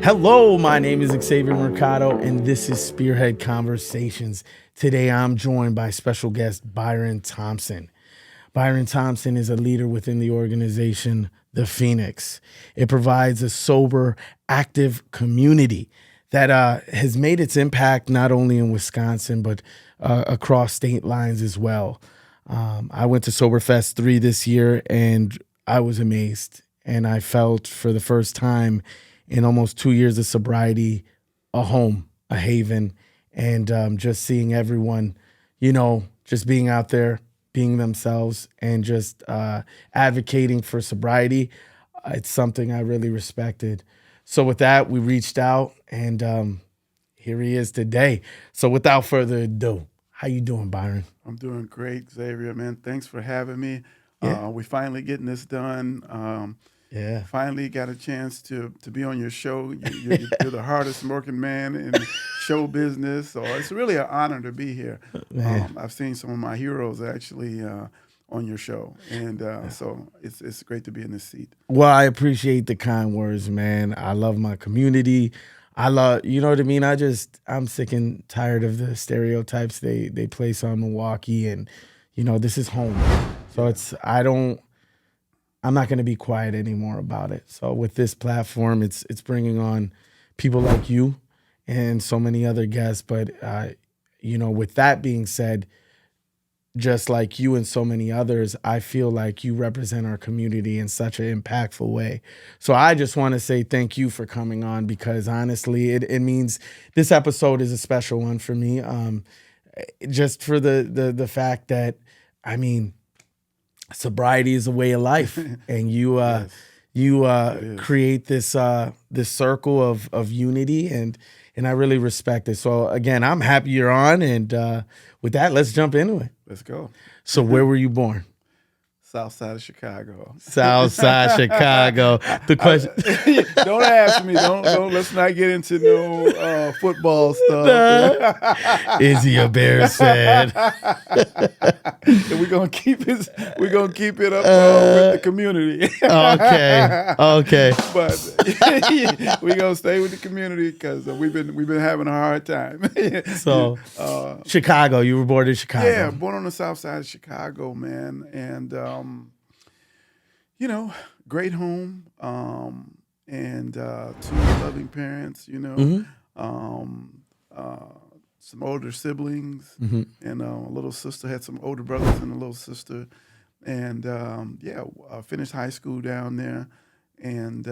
Hello, my name is Xavier Mercado, and this is Spearhead Conversations. Today, I'm joined by special guest Byron Thompson. Byron Thompson is a leader within the organization, the Pheonix. It provides a sober, active community that has made its impact not only in Wisconsin, but across state lines as well. I went to Soberfest 3 this year, and I was amazed. And I felt for the first time in almost 2 years of sobriety, a home, a haven, and just seeing everyone, just being out there, being themselves, and just advocating for sobriety. It's something I really respected. So with that, we reached out, and here he is today. So without further ado, how you doing, Byron? I'm doing great, Xavier, man. Thanks for having me. Yeah. We finally getting this done. Finally got a chance to be on your show. You're the hardest working man in show business, so it's really an honor to be here. I've seen some of my heroes actually on your show, and so it's great to be in this seat. Well, I appreciate the kind words, man. I love my community. I love, you know what I mean? I'm sick and tired of the stereotypes they place on Milwaukee, and this is home. So I'm not going to be quiet anymore about it. So with this platform, it's bringing on people like you and so many other guests. But, with that being said, just like you and so many others, I feel like you represent our community in such an impactful way. So I just want to say thank you for coming on, because honestly, it means this episode is a special one for me. Just for the fact that, sobriety is a way of life, and you create this circle of unity, and I really respect it. So again, I'm happy you're on, and with that, let's jump into it. Let's go. So where were you born? South side of Chicago. South side Chicago. The question. Don't ask me. Don't. Let's not get into no football stuff. Is he a Bears fan? We're gonna keep it up with the community. Okay. But we're gonna stay with the community because we've been having a hard time. So Chicago. You were born in Chicago. Yeah, born on the south side of Chicago, man, and great home, and 2 loving parents, some older siblings, and a little sister, had some older brothers and a little sister, and finished high school down there, and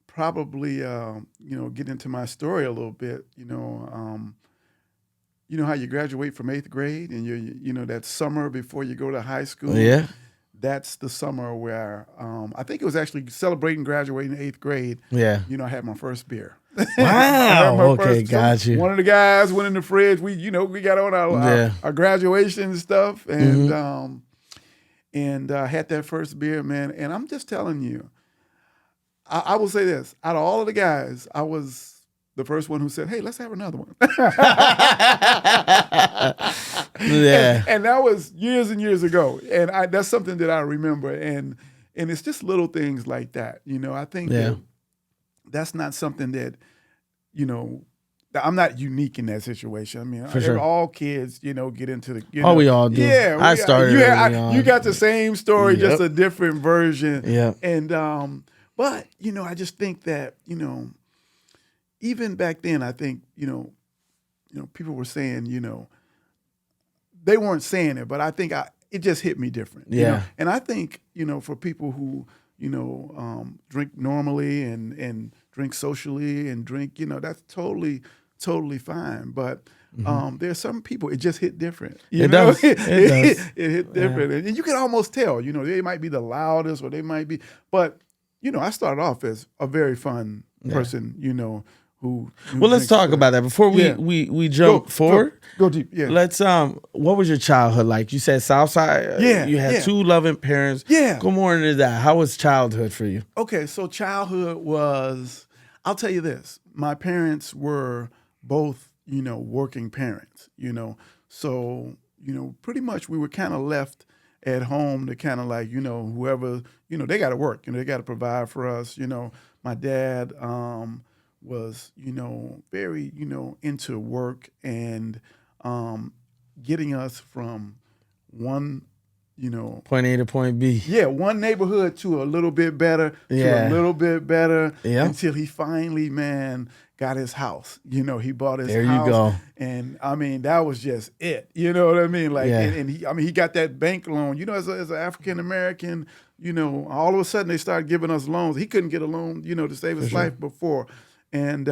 probably, get into my story a little bit, how you graduate from 8th grade and you that summer before you go to high school. Yeah. That's the summer where I think it was actually celebrating graduating 8th grade. Yeah. I had my first beer. Wow. Okay, got you. One of the guys went in the fridge. We got on our graduation stuff, and had that first beer, man. And I'm just telling you, I will say this: out of all of the guys, I was the first one who said, "Hey, let's have another one." Yeah. And that was years and years ago. And that's something that I remember. And it's just little things like that. I think that's not something that, I'm not unique in that situation. For sure. All kids, get into the, we all do. Yeah. I started early on. You got the same story, just a different version. Yeah. And, but, I just think that, even back then, I think, people were saying, they weren't saying it, but I think it just hit me different. Yeah. And I think, for people who, drink normally and drink socially and drink, that's totally fine. But there are some people, it just hit different. It does. It hit different. And you can almost tell, they might be the loudest or they might be, but, I started off as a very fun person, who well, let's talk about that before we jump forward. Go deep. Yeah. Let's what was your childhood like? You said Southside. Yeah. You had 2 loving parents. Yeah. Go more into that. How was childhood for you? Okay, so childhood was, I'll tell you this. My parents were both, working parents, So, pretty much we were kind of left at home to kind of like, whoever, they got to work, they got to provide for us. My dad was, very, into work and getting us from one, point A to point B. Yeah, one neighborhood to a little bit better, to a little bit better, until he finally, got his house. He bought his house. There you go. And I mean, that was just it. You know what I mean? Like, and he got that bank loan. As an African American, all of a sudden they started giving us loans. He couldn't get a loan, to save his life before. And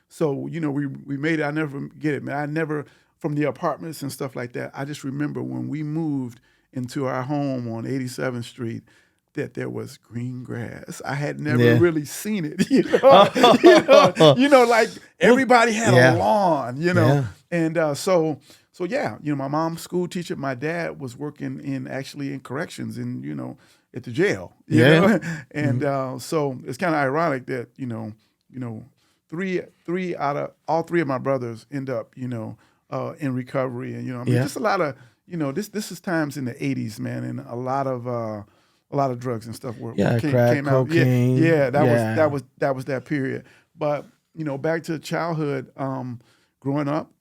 so, we made it. I never forget it, man. I never, from the apartments and stuff like that, I just remember when we moved into our home on 87th Street, that there was green grass. I had never really seen it, like everybody had a lawn, and so my mom's school teacher, my dad was working in corrections in, at the jail, you know, and so it's kind of ironic that, all three of my brothers end up, in recovery, and, just a lot of, this is times in the 80s, man, and a lot of drugs and stuff came out. Cocaine. That was that period. But back to childhood, growing up,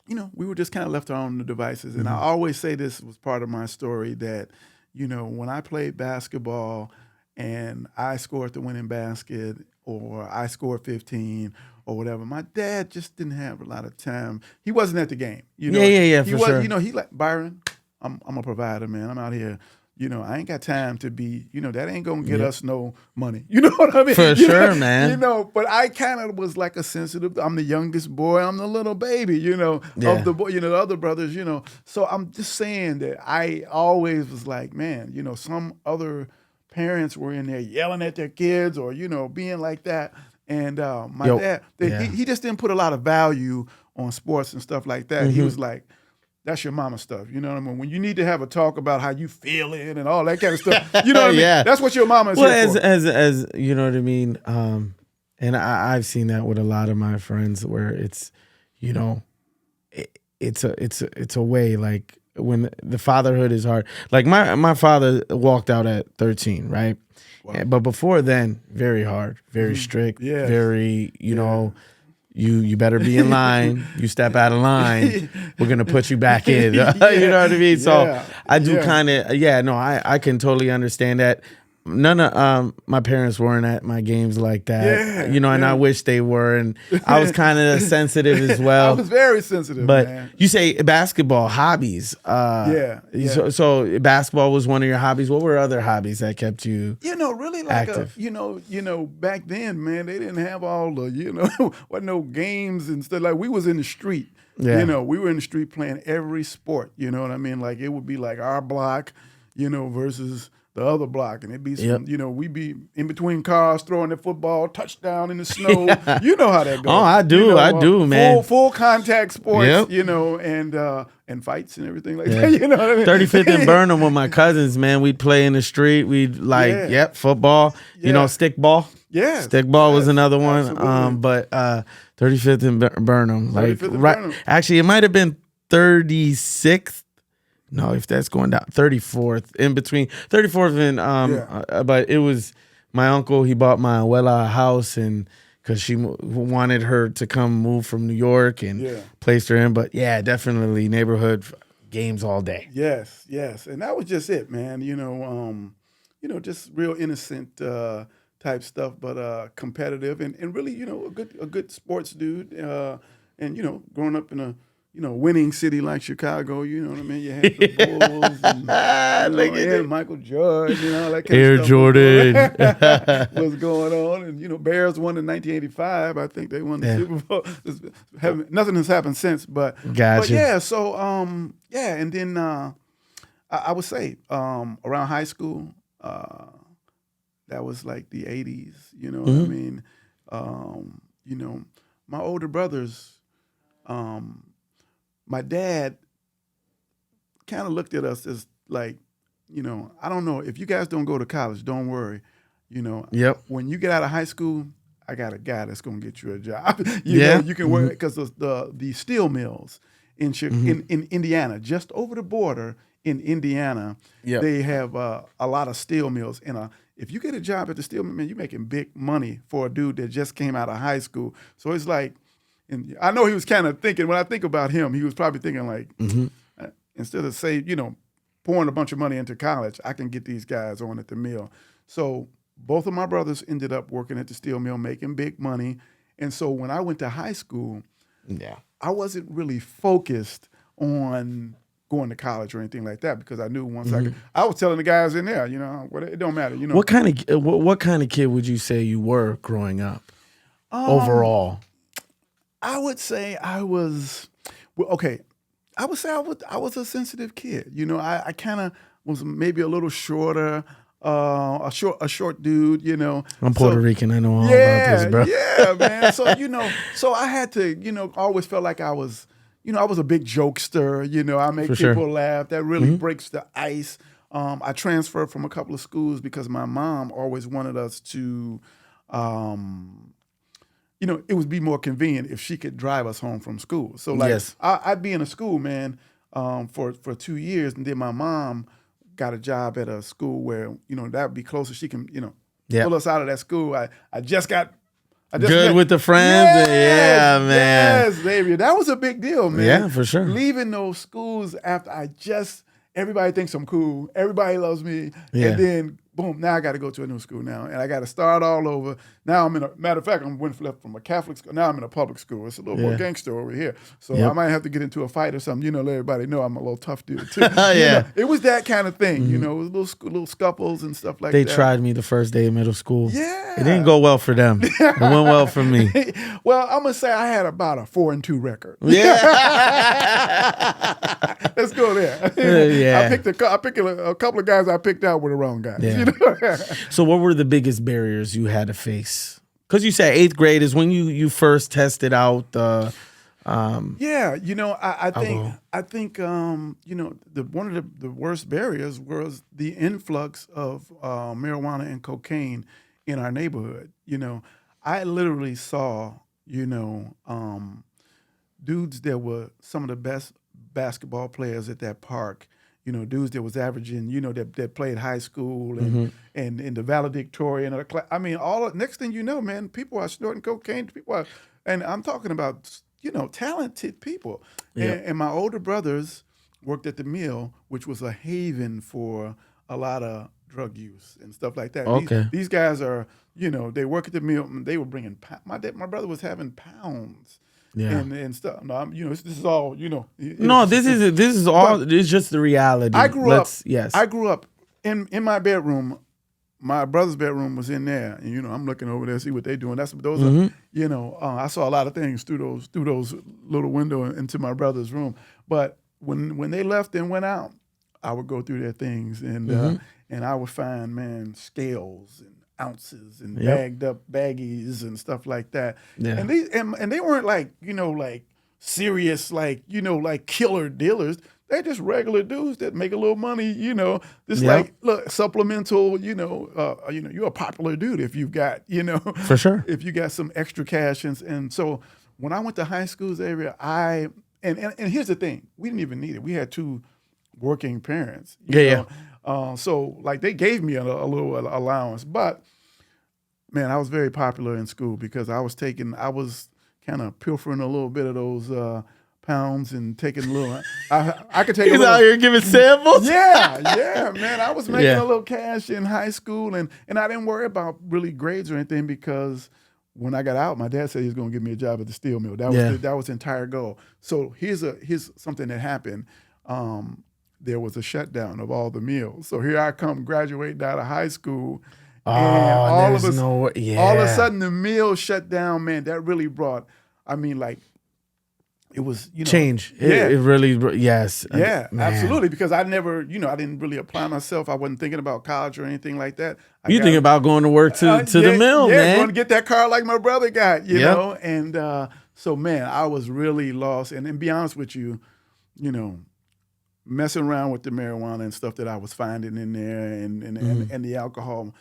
we were just kind of left to our own devices. And I always say this was part of my story that, when I played basketball and I scored the winning basket or I scored 15 or whatever, my dad just didn't have a lot of time. He wasn't at the game. He was, sure. He like, Byron, I'm a provider, man. I'm out here. I ain't got time to be, that ain't going to get us no money. You know what I mean? For sure, man. But I kind of was like a sensitive, I'm the youngest boy, I'm the little baby, of the boy, the other brothers, So I'm just saying that I always was like, man, some other parents were in there yelling at their kids or, being like that. And my dad, he just didn't put a lot of value on sports and stuff like that. He was like, that's your mama stuff. You know what I mean? When you need to have a talk about how you feeling and all that kind of stuff, you know what I mean? That's what your mama is here for. As you know what I mean? And I've seen that with a lot of my friends where it's, it's a way, like when the fatherhood is hard. Like my father walked out at 13, right? Wow. But before then, very hard, very strict, very, you better be in line. You step out of line, we're going to put you back in. You know what I mean? So I do kind of, I can totally understand that. None of my parents weren't at my games like that, and I wish they were. And I was kind of sensitive as well. I was very sensitive, but man. You say basketball hobbies. So basketball was one of your hobbies. What were other hobbies that kept you really like active? Back then, man, they didn't have all the, wasn't no games and stuff. Like we was in the street. We were in the street playing every sport. You know what I mean? Like it would be like our block, versus the other block, and it'd be some, we'd be in between cars throwing the football, touchdown in the snow. You know how that goes. Oh, I do, man. Full contact sports, and fights and everything like that. You know what I mean? 35th and Burnham with my cousins, man. We'd play in the street. We'd football. Stickball. Yeah, stickball was another one. Absolutely. But 35th and Burnham, Burnham. Actually, it might have been 36th. No, if that's going down, 34th, in between 34th and but it was my uncle. He bought my abuela a house, and because she wanted her to come move from New York and placed her in. But definitely neighborhood games all day. Yes, and that was just it, man. Just real innocent type stuff, but competitive and really, a good sports dude. And growing up in a winning city like Chicago, you know what I mean? You had the Bulls and Michael Jordan, that kind Air of stuff. Jordan was going on. And, Bears won in 1985. I think they won the Super Bowl. Nothing has happened since, but so, and then I would say around high school, that was like the 80s, you know what I mean? My older brothers, my dad kind of looked at us as like, I don't know, if you guys don't go to college, don't worry. When you get out of high school, I got a guy that's going to get you a job. You can work because the steel mills in Indiana, just over the border in Indiana, they have a lot of steel mills. And if you get a job at the steel mill, man, you're making big money for a dude that just came out of high school. So it's like, and I know he was kind of thinking, when I think about him, he was probably thinking like, instead of pouring a bunch of money into college, I can get these guys on at the mill. So both of my brothers ended up working at the steel mill, making big money. And so when I went to high school, I wasn't really focused on going to college or anything like that, because I knew once I was telling the guys in there, it don't matter. What kind of kid would you say you were growing up overall? I would say I was, I would say I was a sensitive kid. I kind of was maybe a little shorter, a short dude. I'm Puerto Rican. I know all about this, bro. Yeah, man. So so I had to, always felt like I was, I was a big jokester. I make people laugh. That really breaks the ice. I transferred from a couple of schools because my mom always wanted us to. It would be more convenient if she could drive us home from school. So I'd be in a school, man, for 2 years, and then my mom got a job at a school where that would be closer. She can pull us out of that school. I just good with the friends. Yeah, man. Yes, Xavier. That was a big deal, man. Yeah, for sure. Leaving those schools after everybody thinks I'm cool. Everybody loves me. And then, boom, now I got to go to a new school now. And I got to start all over. Now matter of fact, went from a Catholic school. Now I'm in a public school. It's a little more gangster over here. So I might have to get into a fight or something, let everybody know I'm a little tough dude too. It was that kind of thing, it was little scuffles and stuff like that. They tried me the first day of middle school. Yeah. It didn't go well for them. It went well for me. Well, I'm going to say I had about a 4-2 record. Yeah. Let's go there. I picked a couple of guys I picked out were the wrong guys. Yeah. So what were the biggest barriers you had to face? Because you said 8th grade is when you first tested out the I think one of the worst barriers was the influx of marijuana and cocaine in our neighborhood. I literally saw dudes that were some of the best basketball players at that park. Dudes that was averaging, that played high school and in the valedictorian. Next thing you know, man, people are snorting cocaine. And I'm talking about, talented people. Yep. And my older brothers worked at the mill, which was a haven for a lot of drug use and stuff like that. Okay. These guys are, they work at the mill. They were bringing, my brother was having pounds. Yeah. And stuff. No, this is all, No, this is all. It's just the reality. I grew up in my bedroom. My brother's bedroom was in there, and I'm looking over there, see what they're doing. I saw a lot of things through those little window into my brother's room. But when they left and went out, I would go through their things, and I would find, man, scales and ounces and bagged up baggies and stuff like that. Yeah. And they weren't like serious like killer dealers. They're just regular dudes that make a little money, like look, supplemental, you're a popular dude if you've got, for sure. If you got some extra cash. And so when I went to high school, Xavier, and here's the thing, we didn't even need it. We had 2 working parents. You know? So like they gave me a little allowance, but man, I was very popular in school because I was kind of pilfering a little bit of those pounds and taking a little. I could take. He's out here giving samples. Yeah, man. I was making a little cash in high school, and I didn't worry about really grades or anything because when I got out, my dad said he was going to give me a job at the steel mill. That was the entire goal. So here's something that happened. There was a shutdown of all the mills. So here I come graduating out of high school. And all of a sudden the mill shut down, man. That really brought, it was, change. It really, yes. Yeah, absolutely. Because I never, I didn't really apply myself. I wasn't thinking about college or anything like that. You think about going to work to the mill, man. Going to get that car like my brother got, you know. And so, man, I was really lost. And to be honest with you, messing around with the marijuana and stuff that I was finding in there and the alcohol,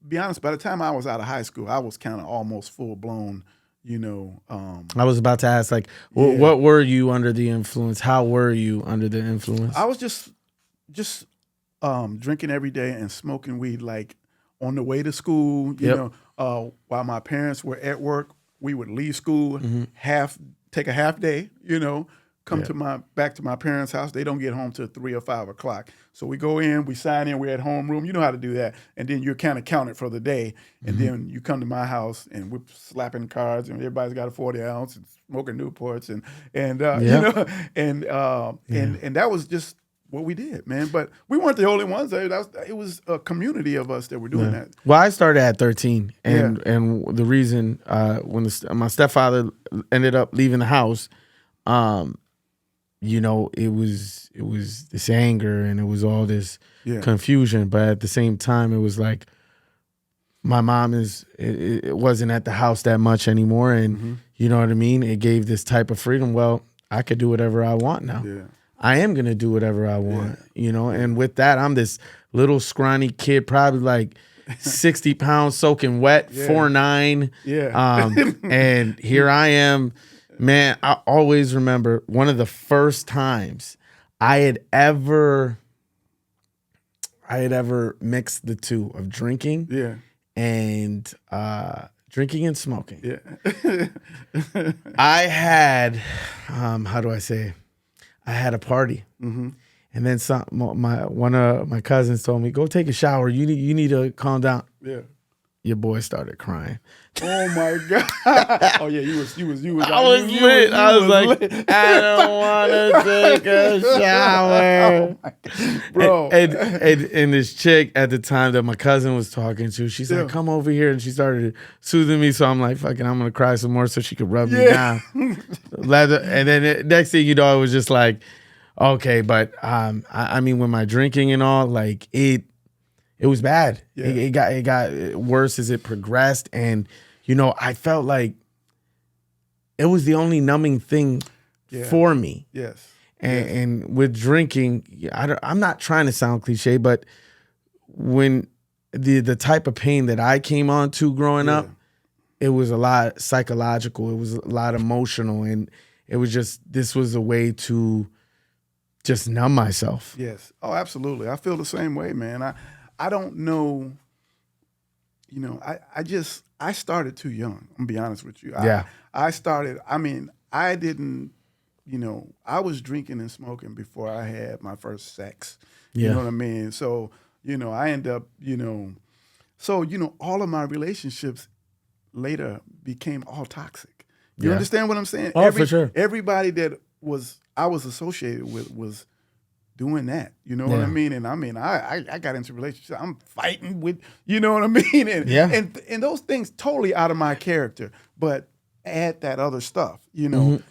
be honest, by the time I was out of high school, I was kind of almost full blown, I was about to ask, like, what were you under the influence? How were you under the influence? I was just drinking every day and smoking weed, like on the way to school, while my parents were at work. We would leave school, take a half day, come back to my parents' house. They don't get home till 3 or 5 o'clock. So we go in, we sign in, we're at homeroom. You know how to do that. And then you're kind of counted for the day. And then you come to my house and we're slapping cards and everybody's got a 40 ounce and smoking Newports and that was just what we did, man. But we weren't the only ones. It was a community of us that were doing that. Well, I started at 13, and the reason when my stepfather ended up leaving the house, it was this anger and it was all this confusion. But at the same time, it was like my mom it wasn't at the house that much anymore, and you know what I mean. It gave this type of freedom. Well, I could do whatever I want now. Yeah. I am going to do whatever I want, and with that, I'm this little scrawny kid, probably like 60 pounds soaking wet, 4'9". And here I am, man. I always remember one of the first times I had ever mixed the two of drinking and drinking and smoking. Yeah. I had, how do I say? I had a party, and then one of my cousins told me, "Go take a shower. You need to calm down." Yeah, your boy started crying. Oh my God! Oh yeah, you was. I was lit. I was like, lit. I don't want to take a shower, bro. And this chick at the time that my cousin was talking to, she said, "Come over here," and she started soothing me. So I'm like, "Fucking, I'm gonna cry some more," so she could rub me down. And then next thing you know, it was just like, okay, but I mean, with my drinking and all, like it was bad. Yeah. It got worse as it progressed, and I felt like it was the only numbing thing for me. Yes. And with drinking, I'm not trying to sound cliche, but when the type of pain that I came on to growing up, it was a lot psychological. It was a lot emotional, and it was this was a way to just numb myself. Yes. Oh, absolutely. I feel the same way, man. I don't know, I started too young. I'm gonna be honest with you. I started, I didn't, I was drinking and smoking before I had my first sex. You know what I mean? So, I end up, all of my relationships later became all toxic. You understand what I'm saying? Oh, for sure. Everybody that I was associated with was doing that, you know what I mean? And I got into relationships. I'm fighting with, you know what I mean? And those things totally out of my character. But add that other stuff,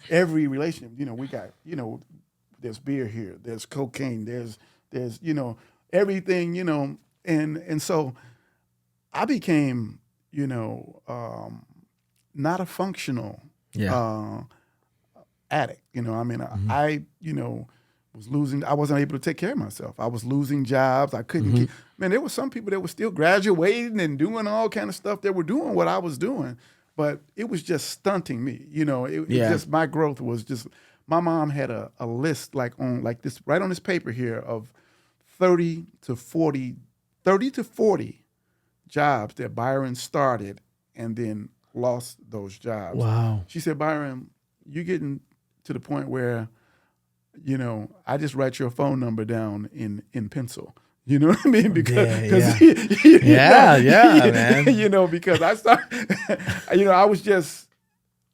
every relationship, we got, there's beer here, there's cocaine, there's everything, and so I became, not a functional addict. I was losing. I wasn't able to take care of myself. I was losing jobs. I couldn't keep. Man, there were some people that were still graduating and doing all kind of stuff. That were doing what I was doing, but it was just stunting me. It just my growth was just. My mom had a list like this right on this paper here of 30 to 40 jobs that Byron started and then lost those jobs. Wow. She said, "Byron, you're getting to the point where, I just write your phone number down in pencil." You know what I mean? Because man. Because I started, I was just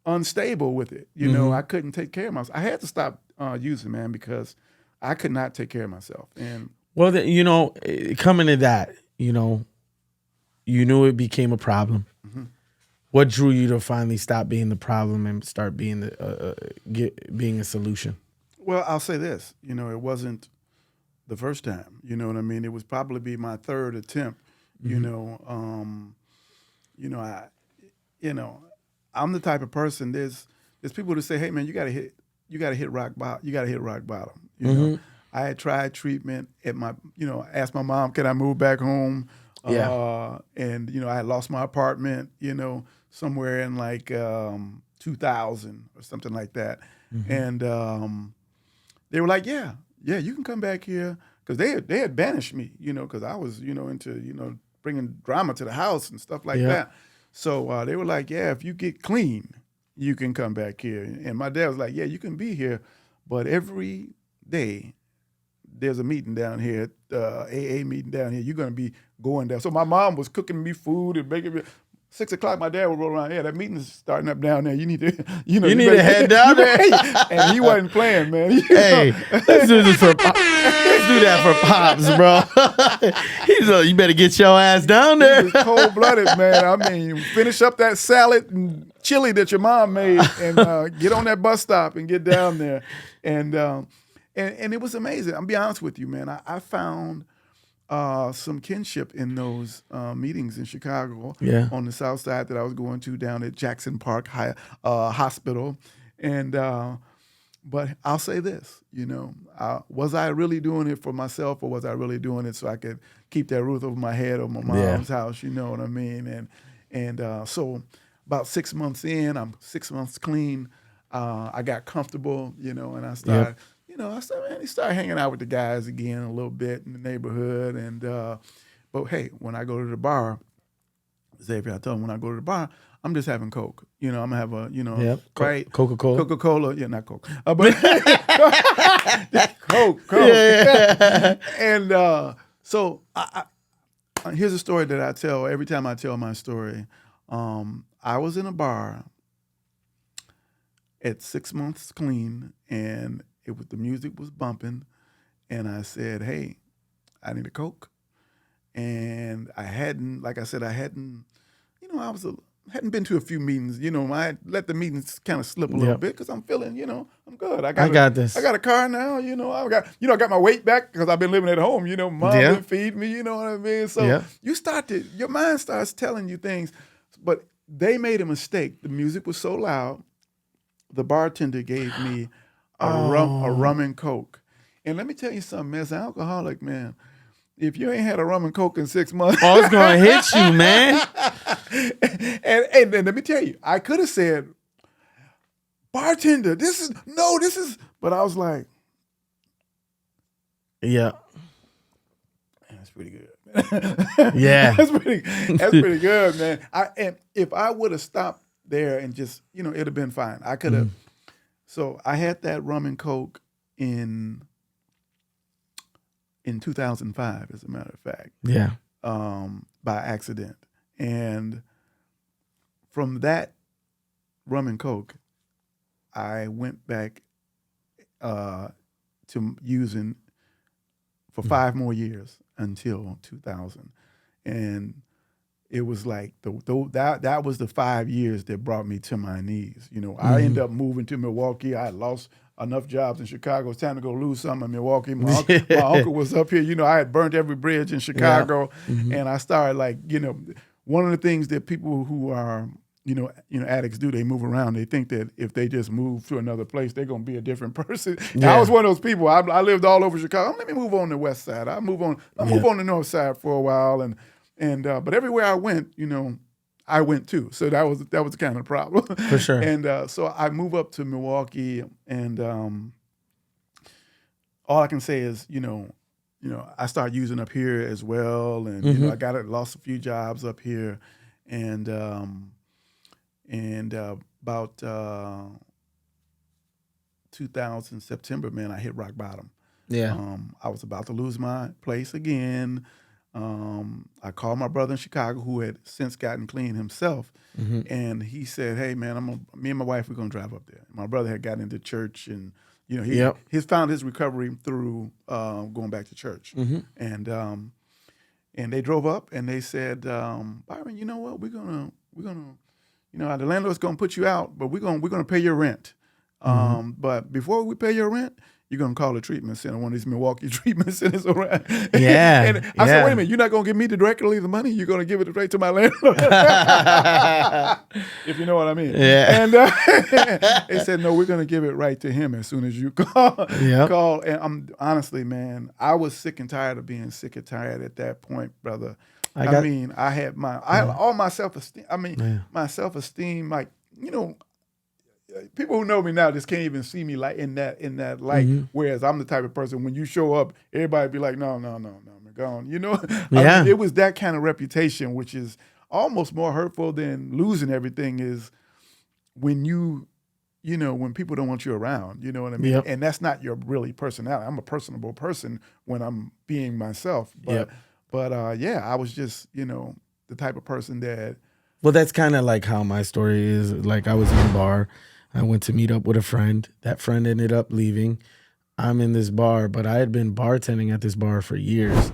unstable with it. I couldn't take care of myself. I had to stop using, man, because I could not take care of myself. And well, coming to that, you knew it became a problem. Mm-hmm. What drew you to finally stop being the problem and start being being a solution? Well, I'll say this. It wasn't the first time. You know what I mean? It was probably be my third attempt. Mm-hmm. I'm the type of person. There's people that say, "Hey, man, you gotta hit rock bottom. You gotta hit rock bottom." I had tried treatment at my, asked my mom, "Can I move back home?" And I had lost my apartment. somewhere in like 2000 or something like that. Mm-hmm. And they were like, yeah, you can come back here. Because they had banished me, because I was, into, bringing drama to the house and stuff like that. So they were like, yeah, if you get clean, you can come back here. And my dad was like, yeah, you can be here. But every day there's a meeting down here, AA meeting down here. You're going to be going down. So my mom was cooking me food and making me. 6 o'clock, my dad would roll around. Yeah, that meeting's starting up down there. You need to, you need to head down there. And he wasn't playing, man. Hey, let's do this let's do that for Pops, bro. He's you better get your ass down there. He was cold-blooded, man. I mean, finish up that salad and chili that your mom made, and get on that bus stop and get down there. And it was amazing. I'll be honest with you, man. I found some kinship in those meetings in Chicago on the south side that I was going to down at Jackson Park Hospital. And but I'll say this, was I really doing it for myself, or was I really doing it so I could keep that roof over my head on my mom's house, you know what I mean? And so about 6 months in, I'm 6 months clean. I got comfortable, and I started he started hanging out with the guys again a little bit in the neighborhood. And but hey, when I go to the bar, Xavier, I told him when I go to the bar, I'm just having Coke. I'm gonna have a right Coca-Cola. Yeah, not Coke, but Coke. Yeah. And so here's a story that I tell every time I tell my story. I was in a bar at 6 months clean, and the music was bumping, and I said, hey, I need a Coke. And I hadn't been to a few meetings, I let the meetings kind of slip a little bit, because I'm feeling, I'm good. I got this. I got a car now, I got my weight back because I've been living at home, mom didn't feed me, you know what I mean? So your mind starts telling you things, but they made a mistake. The music was so loud, the bartender gave me a rum and Coke. And let me tell you something, man, as an alcoholic, man, if you ain't had a rum and Coke in 6 months. Oh, it's going to hit you, man. and let me tell you, I could have said, bartender, this is, but I was like. Yeah. That's pretty good. Yeah. That's pretty good, man. And if I would have stopped there and just, it'd have been fine. I could have. So I had that rum and Coke in 2005, as a matter of fact. Yeah. By accident. And from that rum and Coke, I went back to using for 5 more years until 2000. And it was like that was the 5 years that brought me to my knees. I ended up moving to Milwaukee. I had lost enough jobs in Chicago. It's time to go lose some in Milwaukee. My uncle was up here. I had burnt every bridge in Chicago, and I started one of the things that people who are addicts do, they move around. They think that if they just move to another place, they're gonna be a different person. Yeah. I was one of those people. I lived all over Chicago. Let me move on the west side. I move on the north side for a while, and but everywhere I went, I went too. So that was kind of the problem. For sure. And so I moved up to Milwaukee, and all I can say is, I started using up here as well, and I lost a few jobs up here, and about 2000 September, man, I hit rock bottom. Yeah. I was about to lose my place again. I called my brother in Chicago, who had since gotten clean himself, and he said, "Hey, man, me and my wife, we're gonna drive up there." My brother had gotten into church, and he's found his recovery through going back to church, and they drove up, and they said, "Byron, you know what? We're gonna, the landlord's gonna put you out, but we're gonna pay your rent. But before we pay your rent, you're going to call a treatment center, one of these Milwaukee treatment centers around." Yeah. And I said, wait a minute, you're not going to give me directly the money? You're going to give it right to my landlord? If you know what I mean. Yeah. And they said, no, we're going to give it right to him as soon as you call. And honestly, man, I was sick and tired of being sick and tired at that point, brother. I had all my self-esteem. My self-esteem, like, people who know me now just can't even see me like in that light. Mm-hmm. Whereas I'm the type of person, when you show up, everybody be like, no, I'm gone. Yeah. It was that kind of reputation, which is almost more hurtful than losing everything, is when when people don't want you around, you know what I mean? Yep. And that's not your really personality. I'm a personable person when I'm being myself. But, I was just, the type of person that. Well, that's kind of like how my story is. Like, I was in a bar. I went to meet up with a friend. That friend ended up leaving. I'm in this bar, but I had been bartending at this bar for years.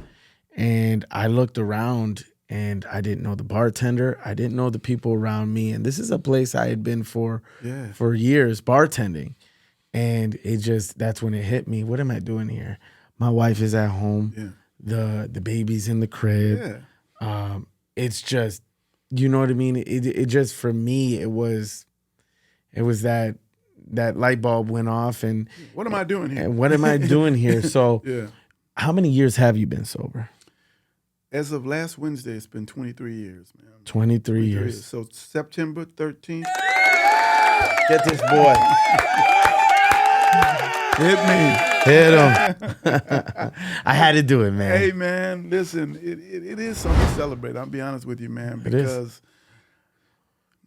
And I looked around and I didn't know the bartender. I didn't know the people around me. And this is a place I had been for years, bartending. And that's when it hit me. What am I doing here? My wife is at home. Yeah. The baby's in the crib. Yeah. It's just, you know what I mean? It just, for me, it was that light bulb went off. And what am I doing here? And what am I doing here? So how many years have you been sober? As of last Wednesday, it's been 23 years, man. 23 years. So September 13th. Get this boy. Hit me. Hit him. I had to do it, man. Hey, man, listen, it is something to celebrate. I'll be honest with you, man, because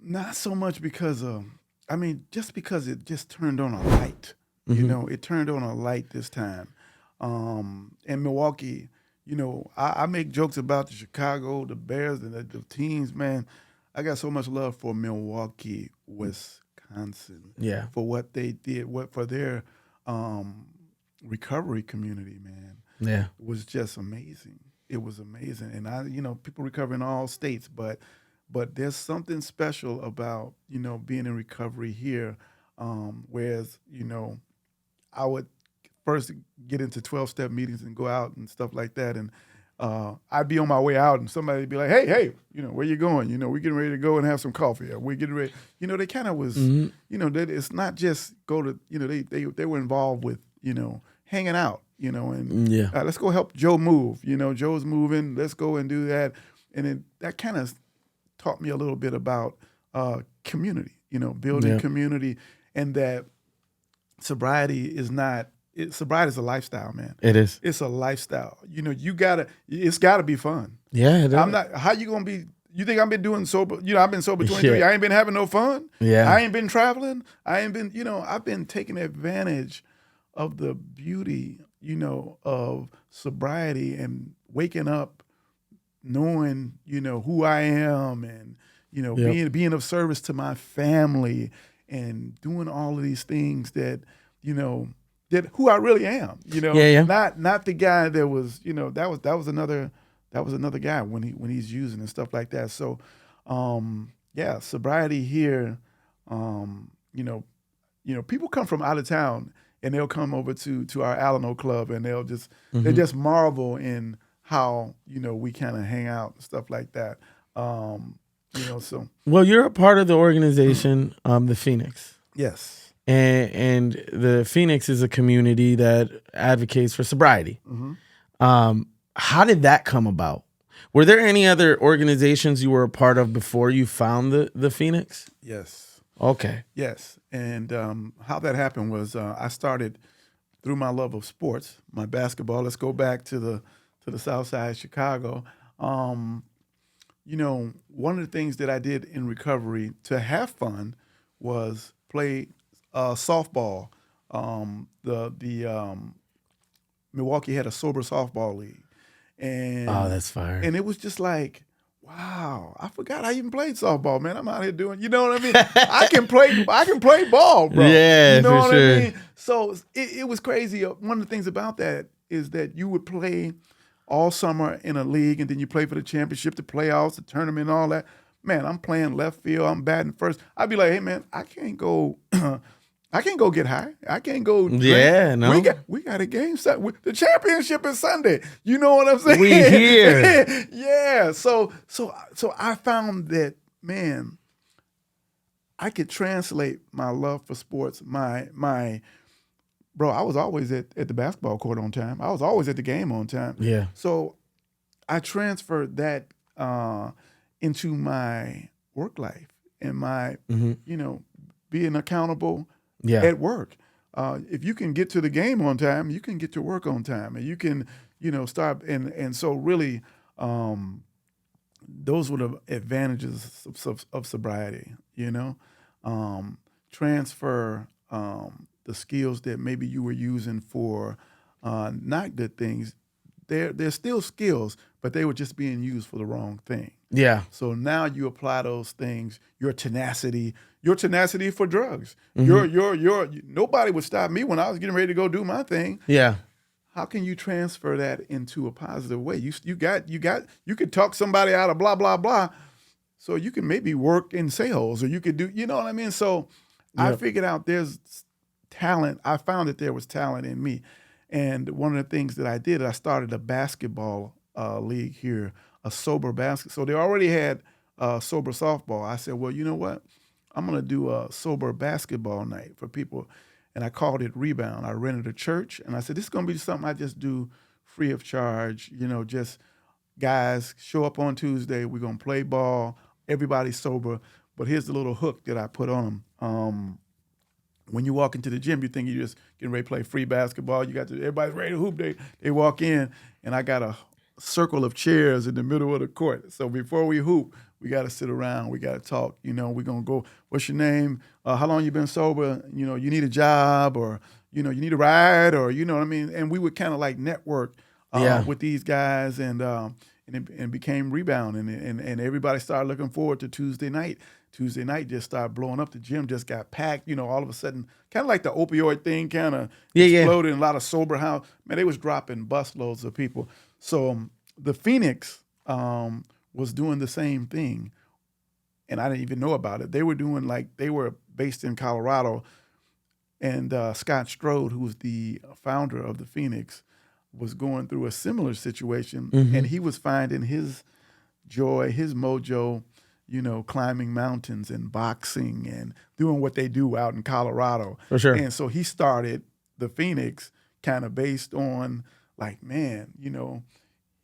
not so much because of, just because it just turned on a light. Mm-hmm. It turned on a light this time. In Milwaukee, I make jokes about the Chicago, the Bears, and the teams, man. I got so much love for Milwaukee, Wisconsin. Yeah. For what they did, for their recovery community, man. Yeah. Was just amazing. It was amazing. And people recover in all states, but there's something special about, being in recovery here. Whereas, I would first get into 12-step meetings and go out and stuff like that. And I'd be on my way out and somebody would be like, hey, where you going? We're getting ready to go and have some coffee. We're getting ready. They kind of was, that it's not just go to, they were involved with, hanging out, and let's go help Joe move. Joe's moving. Let's go and do that. And that kind of taught me a little bit about community, building community, and that sobriety is sobriety is a lifestyle, man. It is. It's a lifestyle. It's gotta be fun. Yeah, it is. How you gonna be, you think I've been doing sober, I've been sober 23, I ain't been having no fun. Yeah. I ain't been traveling. I ain't been, I've been taking advantage of the beauty, of sobriety and waking up knowing, who I am and, being of service to my family and doing all of these things that, that who I really am, not the guy that was, that was another guy when he's using and stuff like that. So, sobriety here, people come from out of town and they'll come over to our Alano Club and they'll just, they just marvel in how, we kind of hang out and stuff like that. So. Well, you're a part of the organization, the Pheonix. Yes. And the Pheonix is a community that advocates for sobriety. Mm-hmm. How did that come about? Were there any other organizations you were a part of before you found the Pheonix? Yes. Okay. Yes. And how that happened was I started through my love of sports, my basketball. Let's go back to the South Side of Chicago. One of the things that I did in recovery to have fun was play softball. The Milwaukee had a sober softball league, and that's fire. And it was just like, wow, I forgot I even played softball, man. I'm out here doing, you know what I mean? I can play ball, bro. Yeah, you know for what sure. I mean? So it was crazy. One of the things about that is that you would play all summer in a league, and then you play for the championship, the playoffs, the tournament, and all that. Man, I'm playing left field. I'm batting first. I'd be like, hey, man, I can't go get high. I can't go drink. Yeah, no. We got a game set. The championship is Sunday. You know what I'm saying? We here. Yeah. So I found that, man, I could translate my love for sports, bro, I was always at the basketball court on time. I was always at the game on time. Yeah. So I transferred that into my work life and my, Mm-hmm. Being accountable Yeah. at work. If you can get to the game on time, you can get to work on time, and you can, start. And so really, those were the advantages of sobriety. Transfer the skills that maybe you were using for not good things. They're still skills, but they were just being used for the wrong thing. Yeah. So now you apply those things, your tenacity for drugs. Mm-hmm. Nobody would stop me when I was getting ready to go do my thing. Yeah. How can you transfer that into a positive way? You could talk somebody out of blah, blah, blah. So you can maybe work in sales, or you could do, you know what I mean? So I figured out there's talent. I found that there was talent in me. And one of the things that I did, I started a basketball league here, a sober basket. So they already had sober softball. I said, well, you know what? I'm going to do a sober basketball night for people. And I called it Rebound. I rented a church, and I said, this is going to be something I just do free of charge. Just guys show up on Tuesday. We're going to play ball. Everybody's sober. But here's the little hook that I put on them. When you walk into the gym, you think you're just getting ready to play free basketball. Everybody's ready to hoop. They walk in, and I got a circle of chairs in the middle of the court. So before we hoop, we got to sit around. We got to talk. We're going to go, what's your name? How long you been sober? You need a job, or, you need a ride, or, you know what I mean? And we would kind of like network with these guys, and it became Rebound. And everybody started looking forward to Tuesday night. Tuesday night just started blowing up. The gym just got packed. All of a sudden, kind of like the opioid thing kind of exploded. And a lot of sober house. Man, they was dropping busloads of people. So the Pheonix was doing the same thing, and I didn't even know about it. They were doing they were based in Colorado, and Scott Strode, who was the founder of the Pheonix, was going through a similar situation, and he was finding his joy, his mojo, climbing mountains and boxing and doing what they do out in Colorado. For sure. And so he started the Pheonix kind of based on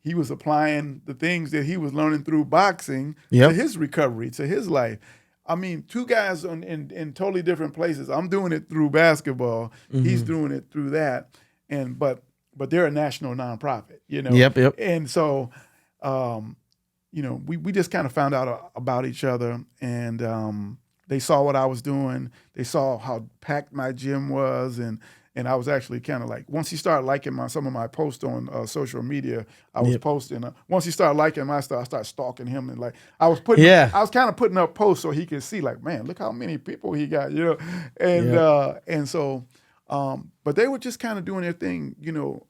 he was applying the things that he was learning through boxing to his recovery, to his life. I mean, two guys in totally different places. I'm doing it through basketball. He's doing it through that. But they're a national nonprofit, Yep. And so, we just kind of found out about each other, and they saw what I was doing. They saw how packed my gym was, and I was actually kind of like, once he started liking some of my posts on social media, I was posting. Once he started liking my stuff, I started stalking him, and I was kind of putting up posts so he could see, man, look how many people he got, and so. But they were just kind of doing their thing,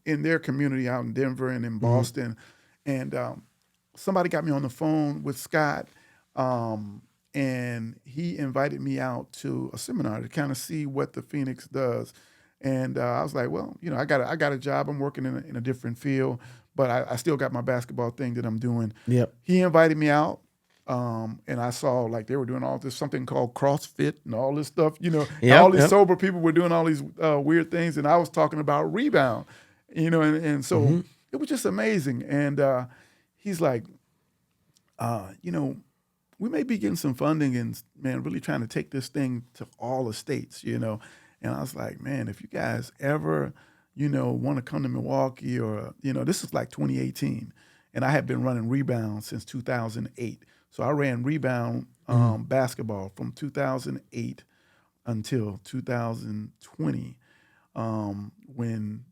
in their community out in Denver and in Boston. And somebody got me on the phone with Scott, and he invited me out to a seminar to kind of see what the Pheonix does. And I was like, well, I got a job. I'm working in a different field, but I still got my basketball thing that I'm doing. Yep. He invited me out. And I saw they were doing all this, something called CrossFit and all this stuff, all these sober people were doing all these weird things. And I was talking about Rebound, and so it was just amazing. And he's like, we may be getting some funding and, man, really trying to take this thing to all the states, And I was like, man, if you guys ever, want to come to Milwaukee, or, this is 2018. And I had been running Rebound since 2008. So I ran Rebound basketball from 2008 until 2020, when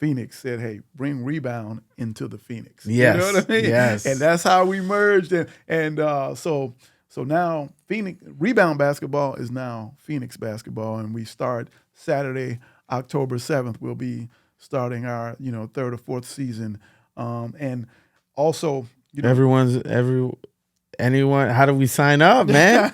Pheonix said, hey, bring Rebound into the Pheonix. Yes. You know what I mean? Yes. And that's how we merged. And so now Rebound basketball is now Pheonix basketball, and we start Saturday, October 7th. We'll be starting our, third or fourth season. And also, anyone, how do we sign up, man?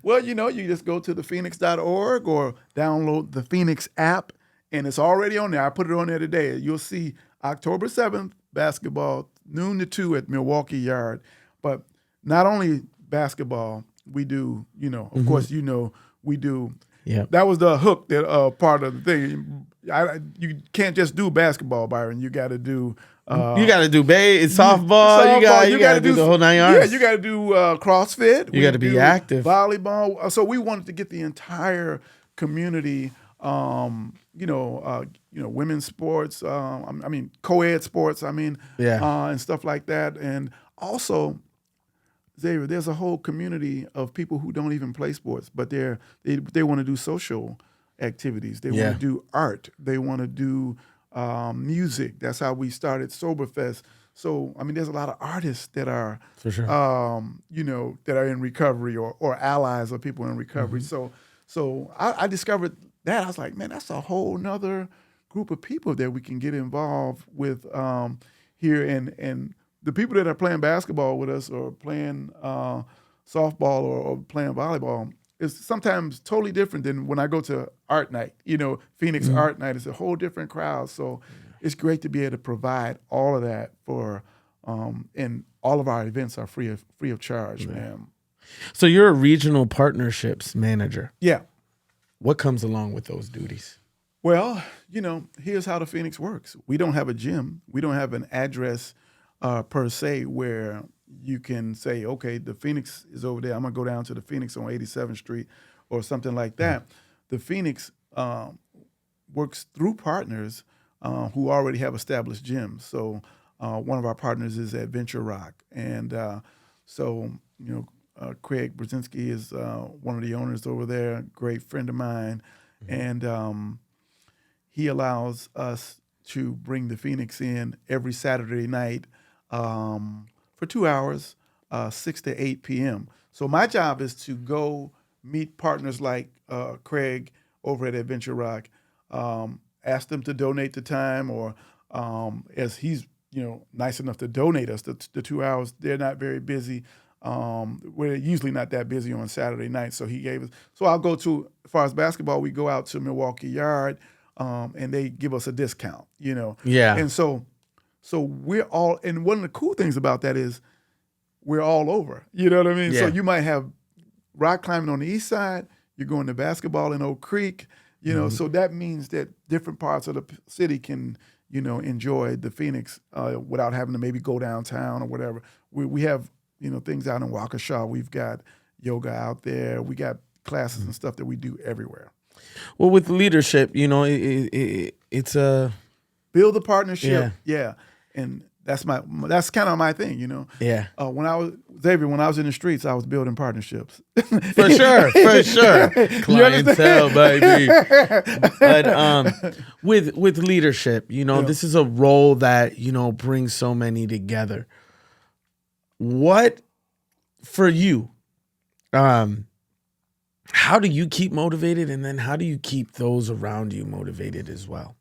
Well, you just go to thepheonix.org or download the Pheonix app, and it's already on there. I put it on there today. You'll see October 7th, basketball, noon to 2 at Milwaukee Yard. But not only basketball, we do, of course, we do That was the hook that part of the thing. You can't just do basketball, Byron. You got to do. You got to do softball. You got to do the whole 9 yards. Yeah, you got to do CrossFit. You got to be active. Volleyball. So we wanted to get the entire community. Women's sports. Co-ed sports. And stuff like that. And also, Xavier, there's a whole community of people who don't even play sports, but they want to do social activities. They want to do art. They want to do music. That's how we started Soberfest. So, there's a lot of artists that are, for sure, that are in recovery or allies of people in recovery. Mm-hmm. So I discovered that. I was like, man, that's a whole nother group of people that we can get involved with here. And the people that are playing basketball with us or playing softball or playing volleyball is sometimes totally different than when I go to art night. Pheonix art night is a whole different crowd. So it's great to be able to provide all of that for, and all of our events are free of charge, man. So you're a regional partnerships manager. Yeah. What comes along with those duties? Well, here's how the Pheonix works. We don't have a gym. We don't have an address per se where you can say, okay, the Pheonix is over there. I'm going to go down to the Pheonix on 87th Street or something like that. The Pheonix works through partners who already have established gyms. So one of our partners is Adventure Rock. And Craig Brzezinski is one of the owners over there, great friend of mine. Mm-hmm. And he allows us to bring the Pheonix in every Saturday night for 2 hours, 6 to 8 p.m. So my job is to go meet partners like Craig over at Adventure Rock, ask them to donate the time, or as he's nice enough to donate us the 2 hours. They're not very busy. We're usually not that busy on Saturday night, so he gave us. So I'll go to, as far as basketball, we go out to Milwaukee Yard, and they give us a discount. Yeah. And so we're all. And one of the cool things about that is we're all over. You know what I mean? Yeah. So you might have rock climbing on the east side. You're going to basketball in Oak Creek. So that means that different parts of the city can enjoy the Pheonix without having to maybe go downtown or whatever. We have things out in Waukesha. We've got yoga out there. We got classes and stuff that we do everywhere. Well, with leadership, it's a build a partnership. Yeah. And that's kind of my thing, Yeah. When I was in the streets, I was building partnerships. For sure. Clientele, baby. But with leadership, this is a role that, brings so many together. What, for you, how do you keep motivated, and then how do you keep those around you motivated as well?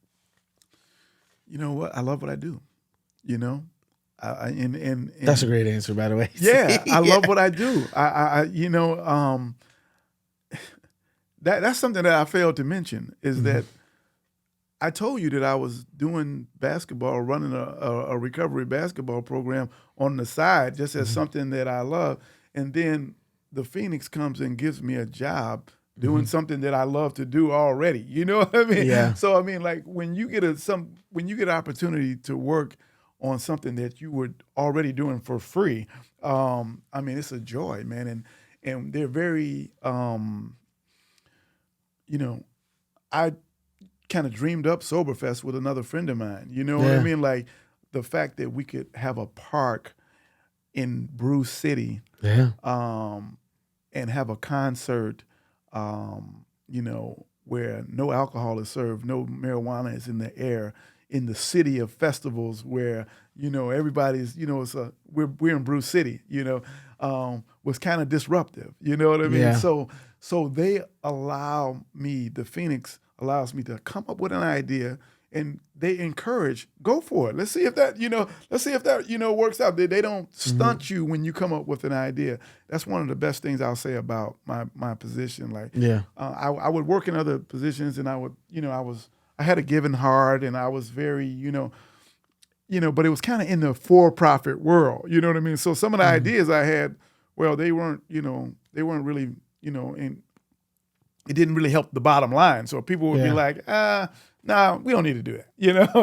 You know what? I love what I do. And that's a great answer, by the way. Yeah, I love what I do. That's something that I failed to mention is that I told you that I was doing basketball, running a recovery basketball program on the side, just as something that I love. And then the Pheonix comes and gives me a job doing something that I love to do already. You know what I mean? Yeah. So like when you get an opportunity to work on something that you were already doing for free, it's a joy, man. And they're very, I kind of dreamed up Soberfest with another friend of mine. You know what I mean? Like the fact that we could have a park in Bruce City, and have a concert, where no alcohol is served, no marijuana is in the air, in the city of festivals where, everybody's, we're in Bruce City, was kind of disruptive. You know what I mean? Yeah. So they allow me, the Pheonix allows me to come up with an idea, and they encourage, go for it. Let's see if that, works out. They don't stunt you when you come up with an idea. That's one of the best things I'll say about my position. Like, I would work in other positions, and I would, I had a given heart, and I was very, but it was kind of in the for-profit world. You know what I mean? So some of the ideas I had, well, they weren't really, it didn't really help the bottom line. So people would be like, nah, we don't need to do that,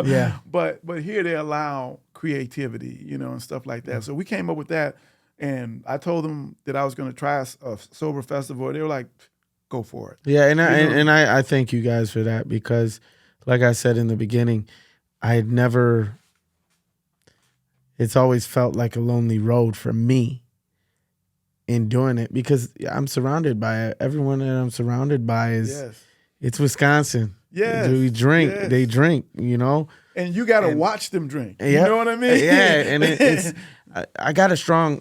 Yeah. But here they allow creativity, and stuff like that. So we came up with that, and I told them that I was going to try a sober festival. They were like, go for it. Yeah, and I thank you guys for that, because, like I said in the beginning, it's always felt like a lonely road for me in doing it, because I'm surrounded by it. Everyone that I'm surrounded by it's Wisconsin. Yes. We drink. Yes. They drink, And you got to watch them drink. You Yeah. know what I mean? Yeah, and it's I got strong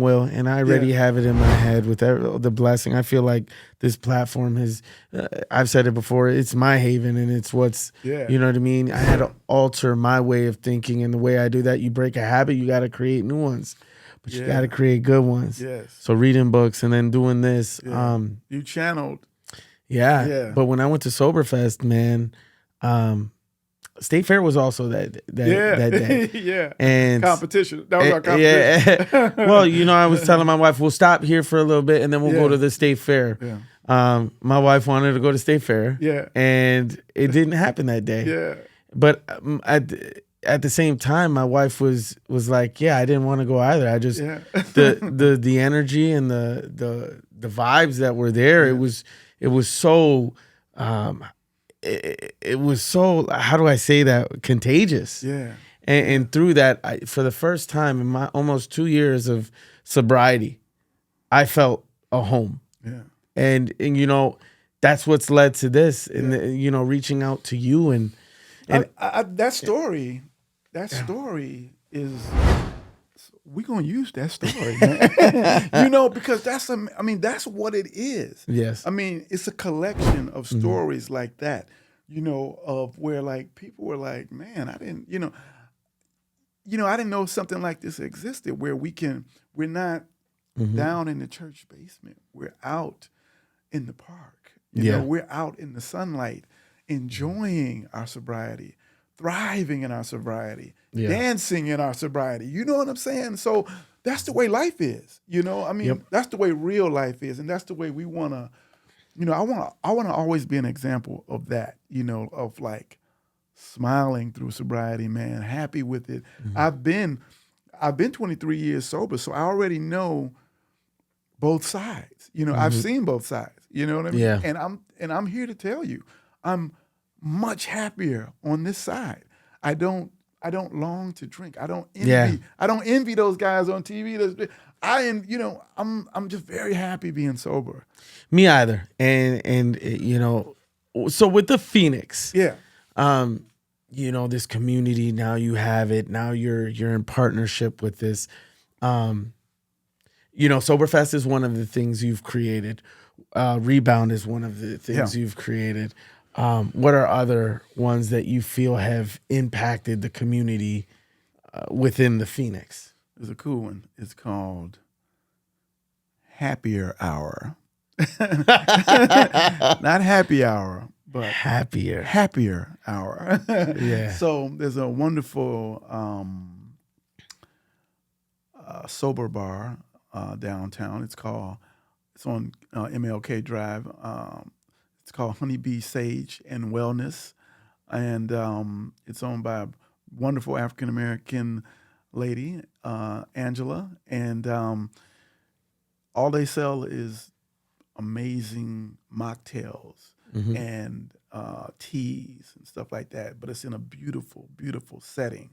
will, and I already have it in my head with the blessing. I feel like this platform has, I've said it before, it's my haven, and it's what's, you know what I mean? I had to alter my way of thinking, and the way I do that, you break a habit, you got to create new ones. But you got to create good ones. Yes. So reading books and then doing this. Yeah. You channeled. Yeah. But when I went to Soberfest, man, State Fair was also that day. Yeah. And competition. That was our competition. Yeah. Well, I was telling my wife, we'll stop here for a little bit and then we'll go to the State Fair. Yeah. My wife wanted to go to State Fair. Yeah. And it didn't happen that day. Yeah. But at the same time, my wife was like, yeah, I didn't want to go either. I just the energy and the vibes that were there, it was so it was so, how do I say that, contagious. Yeah. And through that, for the first time in my almost 2 years of sobriety, I felt a home. Yeah. And that's what's led to this, and reaching out to you and that story is, we're gonna use that story, man. Because that's what it is. Yes. It's a collection of stories like that, of where like people were like, man, I didn't know something like this existed, where we're not down in the church basement. We're out in the park. We're out in the sunlight, enjoying our sobriety, thriving in our sobriety, dancing in our sobriety. You know what I'm saying? So that's the way life is. That's the way real life is, and that's the way we want to. I want to always be an example of that. Of like smiling through sobriety, man, happy with it. I've been 23 years sober, so I already know both sides. I've seen both sides. You know what I mean? Yeah. And I'm here to tell you, I'm much happier on this side. I don't long to drink. I don't envy. Yeah. I don't envy those guys on TV. I'm just very happy being sober. Me either. And so with the Pheonix, this community, now you have it. Now you're in partnership with this. Soberfest is one of the things you've created. Rebound is one of the things you've created. What are other ones that you feel have impacted the community within the Pheonix? There's a cool one. It's called Happier Hour. Not happy hour, but happier hour. Yeah. So there's a wonderful sober bar downtown. It's on MLK Drive. It's called Honeybee Sage and Wellness, and it's owned by a wonderful African American lady, Angela, and all they sell is amazing mocktails and teas and stuff like that. But it's in a beautiful, beautiful setting,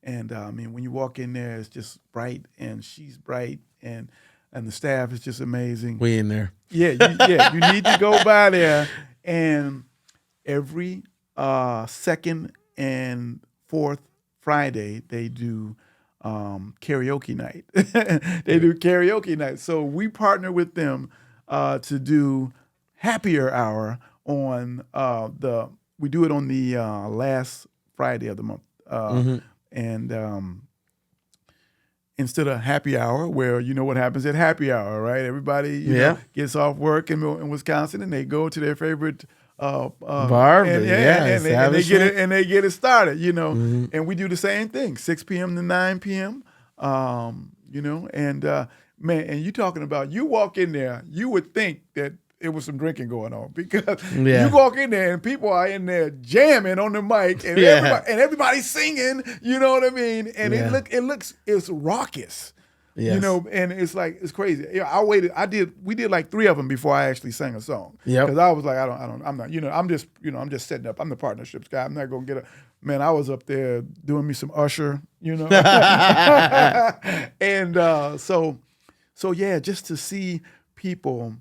and when you walk in there, it's just bright, and she's bright, and the staff is just amazing. We in there. Yeah, you need to go by there. And every second and fourth Friday, they do karaoke night. They do karaoke night. So we partner with them to do Happier Hour on we do it on the last Friday of the month. And instead of happy hour, where what happens at happy hour, right? Everybody gets off work in Wisconsin and they go to their favorite bar, and they get it started, And we do the same thing, 6 p.m. to 9 p.m. And man, and you talking about, you walk in there, you would think that it was some drinking going on, because you walk in there and people are in there jamming on the mic, and everybody's singing. You know what I mean? And it's raucous. Yes. You know, and it's like, it's crazy. Yeah, we did like 3 of them before I actually sang a song. Yeah. Because I was like, I'm not, I'm just setting up. I'm the partnerships guy. I'm not gonna get man, I was up there doing me some Usher, and so yeah, just to see people,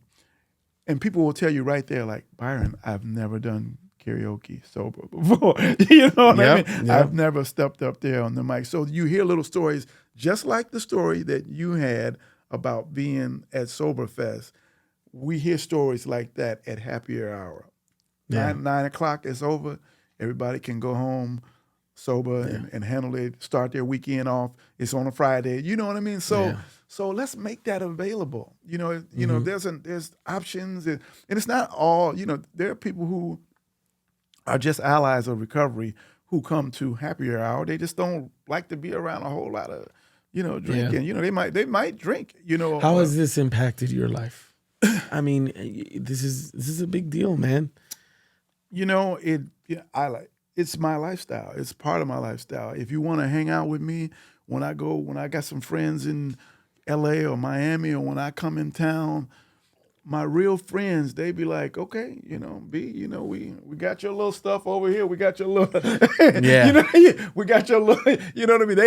and people will tell you right there, like, Byron, I've never done karaoke sober before. You know what I mean? Yep. I've never stepped up there on the mic. So you hear little stories, just like the story that you had about being at Soberfest. We hear stories like that at happier hour. 9 o'clock is over. Everybody can go home sober and handle it, start their weekend off. It's on a Friday. You know what I mean? So let's make that available. You know, there's options, and it's not all, there are people who are just allies of recovery who come to happier hour. They just don't like to be around a whole lot of, drinking. Yeah. They might drink, How has this impacted your life? I mean, this is a big deal, man. It's my lifestyle. It's part of my lifestyle. If you want to hang out with me, when I got some friends in LA or Miami, or when I come in town, my real friends, they be like, okay, B, we got your little stuff over here. We got your little, we got your little, you know what I mean?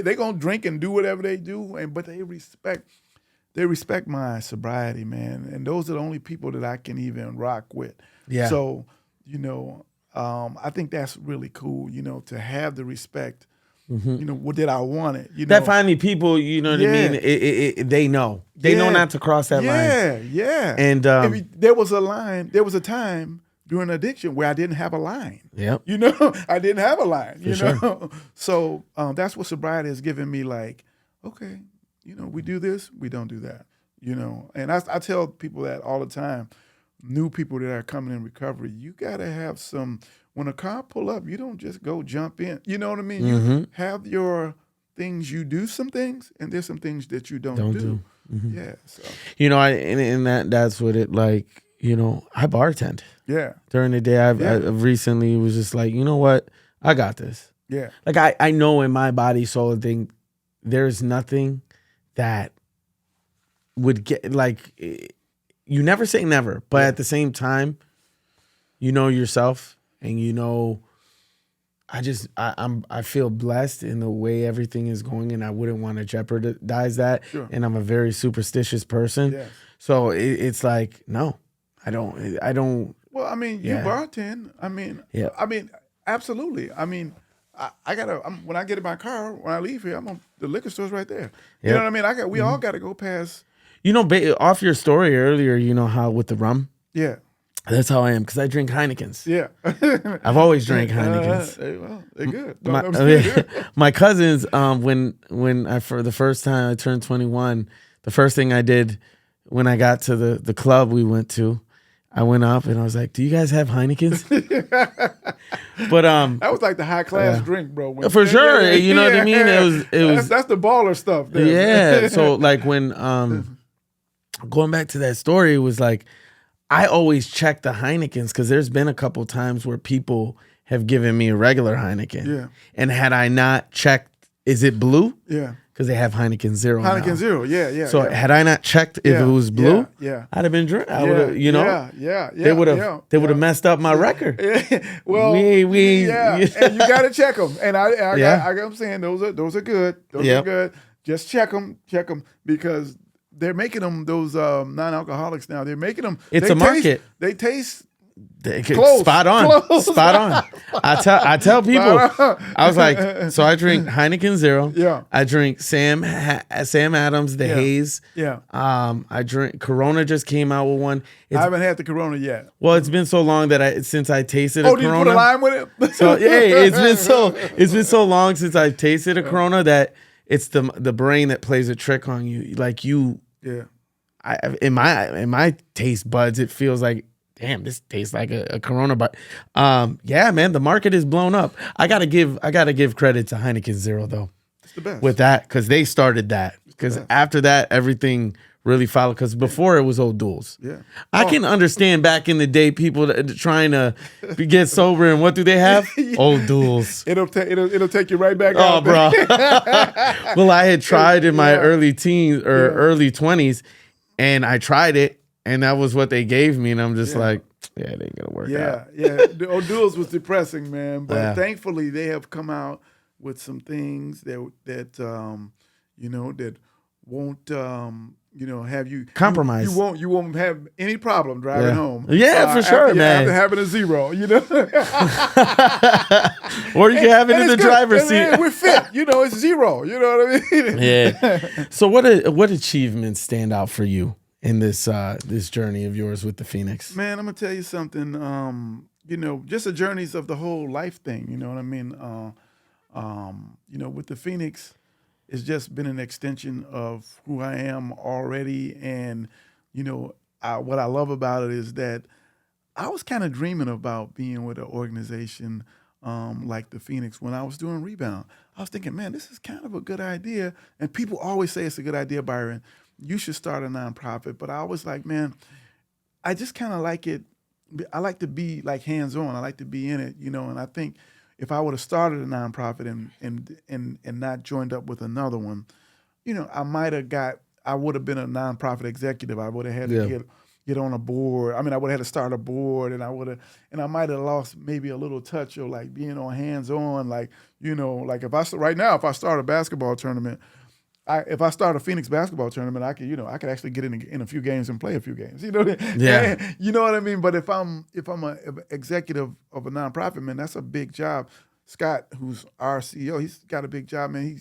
They gonna drink and do whatever they do, but they respect my sobriety, man. And those are the only people that I can even rock with. Yeah. So, I think that's really cool, to have the respect. What did I want it? That finally people, what I mean? They know. They know not to cross that line. Yeah. And there was a time during addiction where I didn't have a line. Yep. I didn't have a line. Sure. So that's what sobriety has given me. Like, okay, we do this, we don't do that. And I tell people that all the time. New people that are coming in recovery, you gotta have some. When a car pull up, you don't just go jump in. You know what I mean? You have your things. You do some things, and there's some things that you don't do. Yeah. So that's what it like. I bartend. Yeah. During the day, I've recently was just like, you know what, I got this. Yeah. Like I know in my body, soul, and thing, there's nothing that would get like. You never say never, but at the same time, yourself, and I feel blessed in the way everything is going, and I wouldn't want to jeopardize that. Sure. And I'm a very superstitious person, so it's like no, I don't. Well, I mean, you bartend. I mean, absolutely. I mean, I gotta. When I get in my car, when I leave here, the liquor store's right there. You know what I mean? We all gotta go past. Off your story earlier, how with the rum? Yeah. That's how I am, because I drink Heinekens. Yeah. I've always drank Heinekens. They're good. My cousins, when I, for the first time I turned 21, the first thing I did when I got to the club we went to, I went up and I was like, do you guys have Heinekens? But that was like the high class drink, bro. For sure. You know what I mean? It was that's the baller stuff there. Yeah. So like when going back to that story, it was like I always check the Heinekens, because there's been a couple times where people have given me a regular Heineken. Yeah. And had I not checked, is it blue? Yeah. Because they have Heineken Zero. Heineken Zero, yeah. So had I not checked if it was blue, I'd have been drinking. I would have, they would have messed up my record. Well, and you gotta check them. And I'm saying those are good. Those are good. Just check them, because they're making them, those non-alcoholics now. They're making them. It's a market. They taste close. Spot on. I tell people, I was like, so I drink Heineken Zero. Yeah. I drink Sam Adams, the Haze. Yeah. I drink Corona, just came out with one. I haven't had the Corona yet. Well, it's been so long that since I tasted a Corona. Oh, did you put a lime with it? So it's been so long since I've tasted a Corona that it's the brain that plays a trick on you. Like you. Yeah. In my taste buds, it feels like, damn, this tastes like a Corona. But yeah, man, the market is blown up. I gotta give credit to Heineken Zero though. It's the best. With that, because they started that. Because after that, everything really follow, because before it was old duels. Yeah. I can understand back in the day people trying to get sober, and what do they have? Old duels. It'll take you right back Oh, out. bro. Well, I had tried in my early teens or early 20s, and I tried it, and that was what they gave me, and I'm just like, yeah, it ain't gonna work out. Yeah. The old duels was depressing, man. But thankfully they have come out with some things that won't have you compromise. You won't have any problem driving home. Yeah, for sure, man. After having a zero, Or you can have it in the driver's seat. And we're fit, it's zero. You know what I mean? Yeah. So what achievements stand out for you in this journey of yours with the Pheonix? Man, I'm gonna tell you something. Just the journeys of the whole life thing. You know what I mean? With the Pheonix, it's just been an extension of who I am already. And, what I love about it is that I was kind of dreaming about being with an organization like the Pheonix when I was doing Rebound. I was thinking, man, this is kind of a good idea. And people always say it's a good idea, Byron. You should start a nonprofit. But I was like, man, I just kind of like it. I like to be like hands-on. I like to be in it, and I think if I would have started a nonprofit and not joined up with another one, I would have been a nonprofit executive. I would have had to get on a board. I mean, I would have had to start a board, and I might have lost maybe a little touch of like being on hands-on, like if I start a basketball tournament, if I start a Pheonix basketball tournament, I could actually get in a few games and play a few games. Yeah. You know what I mean? But if I'm an executive of a nonprofit, man, that's a big job. Scott, who's our CEO, he's got a big job, man. He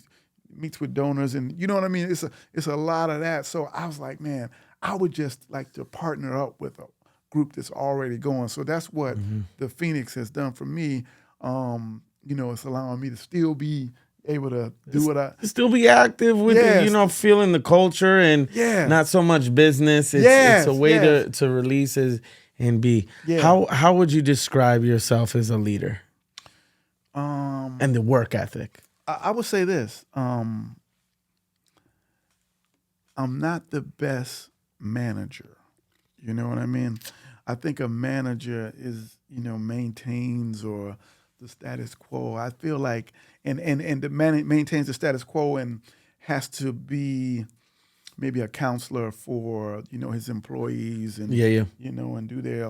meets with donors, and you know what I mean? It's a lot of that. So I was like, man, I would just like to partner up with a group that's already going. So that's what the Pheonix has done for me. It's allowing me to still be able to do what I still be active with feeling the culture and not so much business. It's a way to release and be. Yeah. How would you describe yourself as a leader? And the work ethic. I would say this. I'm not the best manager. You know what I mean? I think a manager is, maintains or the status quo. I feel like and maintains the status quo and has to be maybe a counselor for his employees and and do their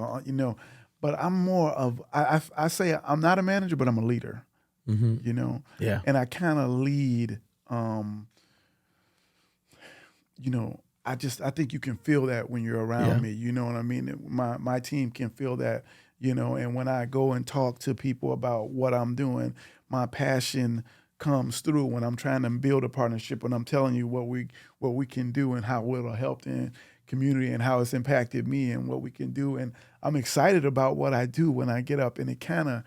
But I'm more of I say I'm not a manager, but I'm a leader. And I kind of lead. I think you can feel that when you're around me. You know what I mean? My team can feel that. And when I go and talk to people about what I'm doing, my passion comes through when I'm trying to build a partnership, when I'm telling you what we can do and how it'll help the community and how it's impacted me and what we can do. And I'm excited about what I do when I get up, and it kind of,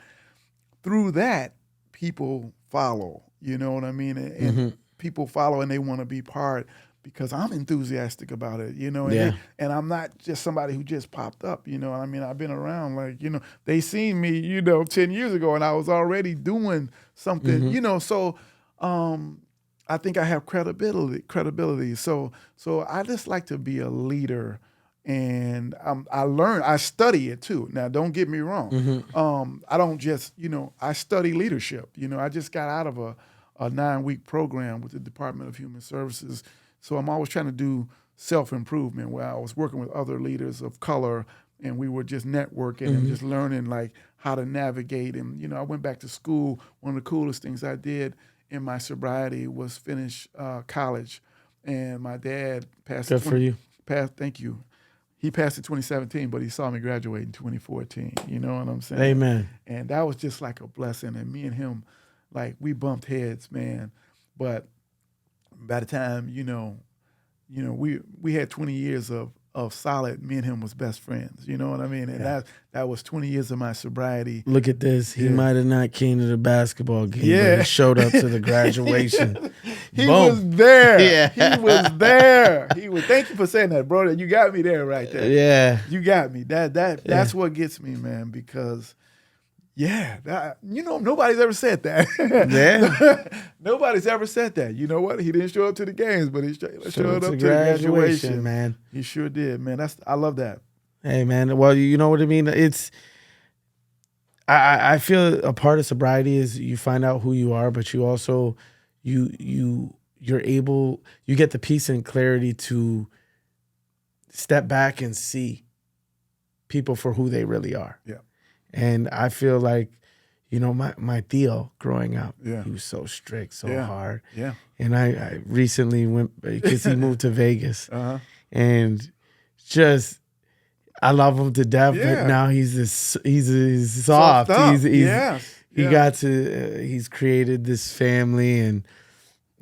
through that, people follow, you know what I mean? And people follow and they want to be part because I'm enthusiastic about it, and I'm not just somebody who just popped up, I mean, I've been around, they seen me, 10 years ago and I was already doing something, so I think I have credibility. So I just like to be a leader, and I study it too. Now, don't get me wrong. I don't just, I study leadership. I just got out of a 9-week program with the Department of Human Services. So I'm always trying to do self-improvement, where I was working with other leaders of color, and we were just networking and just learning like how to navigate. And, I went back to school. One of the coolest things I did in my sobriety was finish college. And my dad passed. Good for you. Thank you. He passed in 2017, but he saw me graduate in 2014. You know what I'm saying? Amen. And that was just like a blessing. And me and him, like, we bumped heads, man. But by the time, we had 20 years of solid, me and him was best friends. You know what I mean? And that was 20 years of my sobriety. Look at this. He might have not came to the basketball game, but he showed up to the graduation. He was there. He was there. Thank you for saying that, bro. You got me there right there. Yeah. You got me. That's what gets me, man, because Yeah, nobody's ever said that. Yeah. Nobody's ever said that. You know what? He didn't show up to the games, but he showed up to the graduation, man. He sure did, man. I love that. Hey, man. Well, you know what I mean? I feel a part of sobriety is you find out who you are, but you also, you get the peace and clarity to step back and see people for who they really are. Yeah. And I feel like, my Theo growing up, yeah. he was so strict, so hard. Yeah. And I recently went, because he moved to Vegas. Uh-huh. And just, I love him to death, but now he's soft. He's created this family, and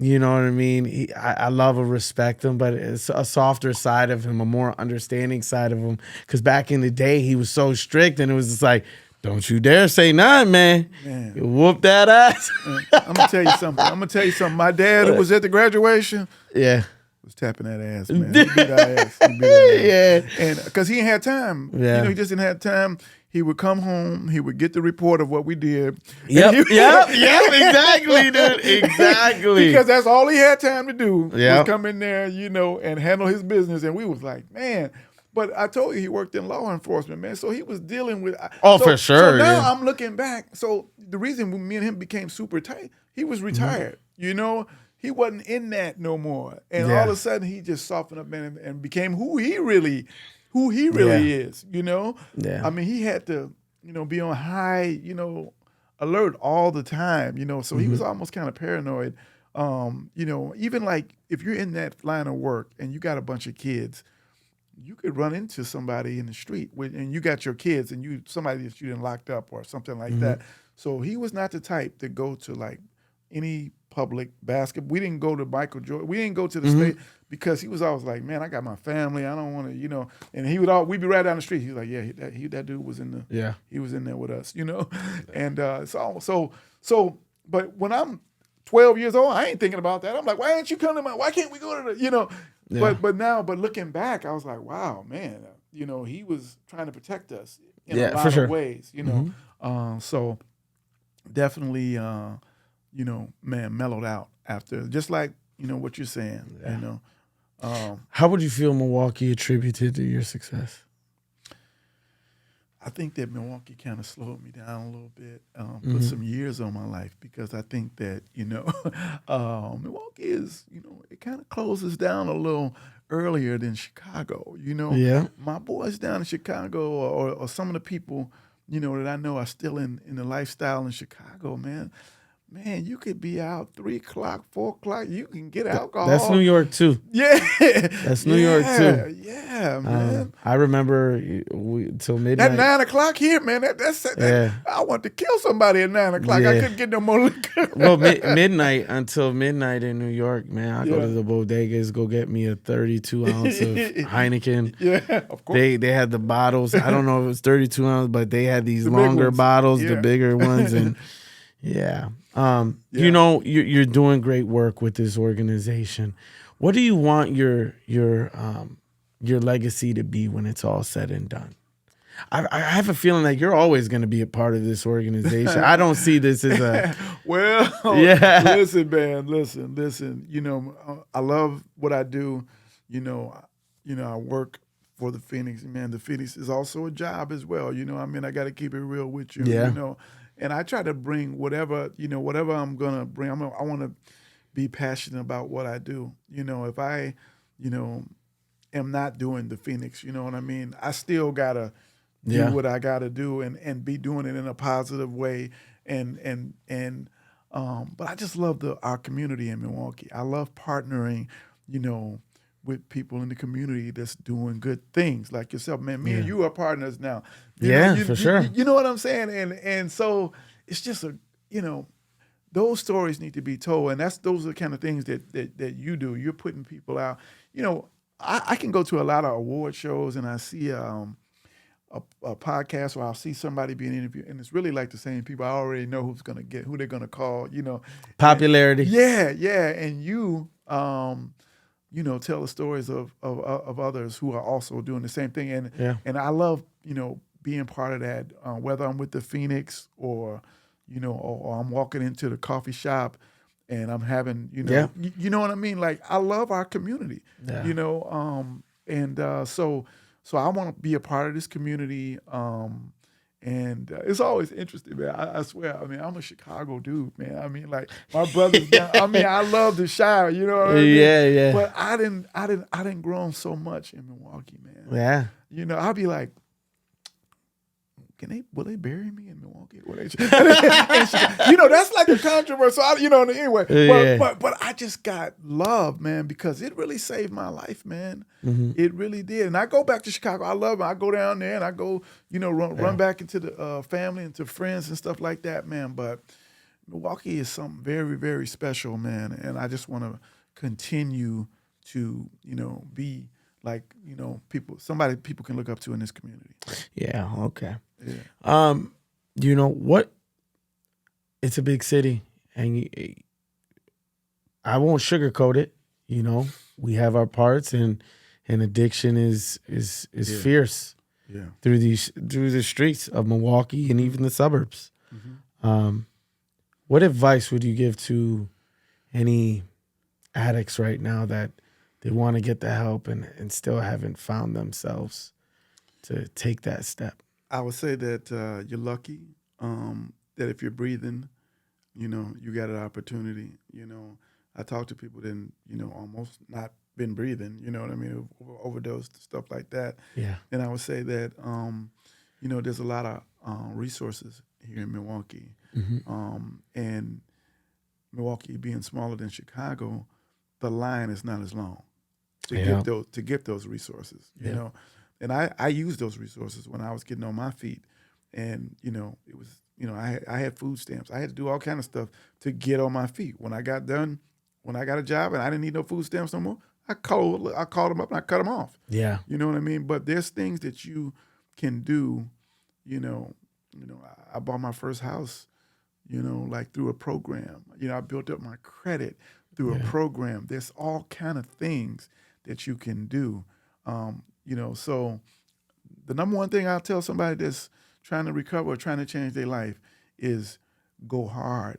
you know what I mean? I love and respect him, but it's a softer side of him, a more understanding side of him. Because back in the day, he was so strict, and it was just like, don't you dare say nothing, man. You whoop that ass. I'm going to tell you something. My dad, who was at the graduation, was tapping that ass, man. He beat our ass. Yeah. And because he didn't have time. Yeah. He just didn't have time. He would come home. He would get the report of what we did. Yep, exactly, dude. Exactly. Because that's all he had time to do was come in there, and handle his business. And we was like, man. But I told you he worked in law enforcement, man. So he was dealing with. For sure. So now I'm looking back. So the reason me and him became super tight, he was retired. He wasn't in that no more. And all of a sudden he just softened up, man, and became who he really is, Yeah. I mean, he had to, be on high, alert all the time, so he was almost kind of paranoid. Even like if you're in that line of work and you got a bunch of kids, you could run into somebody in the street and you got your kids and somebody that you didn't locked up or something like that. So he was not the type to go to like any public basketball. We didn't go to Michael Jordan. We didn't go to the state because he was always like, man, I got my family. I don't want to, and we'd be right down the street. He was like, yeah, that dude was in he was in there with us, and but when I'm 12 years old, I ain't thinking about that. I'm like, why ain't you coming to why can't we go to the, But looking back, I was like, wow, man, he was trying to protect us in a lot of ways, so definitely, man, mellowed out after, just like, what you're saying, How would you feel Milwaukee attributed to your success? I think that Milwaukee kind of slowed me down a little bit, put some years on my life, because I think that, Milwaukee is, it kind of closes down a little earlier than Chicago, My boys down in Chicago or some of the people, that I know are still in the lifestyle in Chicago, man. Man, you could be out 3 o'clock, 4 o'clock. You can get alcohol. That's New York too. Yeah, that's New York too. Yeah, man. I remember till midnight. At 9 o'clock here, man. I want to kill somebody at 9 o'clock. I couldn't get no more liquor. Well, midnight until midnight in New York, man. I go to the bodegas, go get me a 32 ounce of Heineken. Yeah, of course. They had the bottles. I don't know if it was 32 ounce, but they had these longer bottles, the bigger ones, and you're doing great work with this organization. What do you want your legacy to be when it's all said and done? I have a feeling that you're always going to be a part of this organization. I don't see this as a Listen, man. Listen. I love what I do. I work for the Pheonix. Man, the Pheonix is also a job as well. I got to keep it real with you. And I try to bring whatever I'm going to bring. I want to be passionate about what I do. If I, am not doing the Pheonix, you know what I mean? I still got to do what I got to do and be doing it in a positive way. But I just love our community in Milwaukee. I love partnering, with people in the community that's doing good things like yourself, man. Me and you are partners now. For sure. You know what I'm saying? And so it's just those stories need to be told, and those are the kind of things that you do. You're putting people out. I can go to a lot of award shows and I see a podcast, or I'll see somebody being interviewed, and it's really like the same people. I already know who they're gonna call. Popularity. And you. Tell the stories of others who are also doing the same thing. And I love, being part of that, whether I'm with the Pheonix or, or I'm walking into the coffee shop and I'm having, you know what I mean? Like, I love our community, so I want to be a part of this community. And it's always interesting, man. I swear. I mean, I'm a Chicago dude, man. I mean, like my brothers. I mean, I love the Shire. You know what I mean? Yeah. But I didn't grow so much in Milwaukee, man. Yeah. I'll be like, will they bury me in Milwaukee? That's like a controversy. Anyway. But I just got love, man, because it really saved my life, man. Mm-hmm. It really did. And I go back to Chicago. I love it. I go down there and I go, run back into the family and to friends and stuff like that, man. But Milwaukee is something very, very special, man. And I just want to continue to, be like, people can look up to in this community. Yeah. Okay. Yeah. What? It's a big city, and I won't sugarcoat it. We have our parts, and addiction is fierce. Yeah. Through the streets of Milwaukee and even the suburbs. Mm-hmm. What advice would you give to any addicts right now that they want to get the help and still haven't found themselves to take that step? I would say that you're lucky that if you're breathing, you got an opportunity. I talk to people that, almost not been breathing, you know what I mean, overdosed, stuff like that. Yeah. And I would say that, there's a lot of resources here in Milwaukee. Mm-hmm. And Milwaukee being smaller than Chicago, the line is not as long to get those resources, you know. And I used those resources when I was getting on my feet. And, it was, I had food stamps. I had to do all kind of stuff to get on my feet. When I got a job and I didn't need no food stamps no more, I called them up and I cut them off. Yeah. You know what I mean? But there's things that you can do, I bought my first house, like through a program. I built up my credit through a program. There's all kind of things that you can do. So the number one thing I'll tell somebody that's trying to recover or trying to change their life is go hard,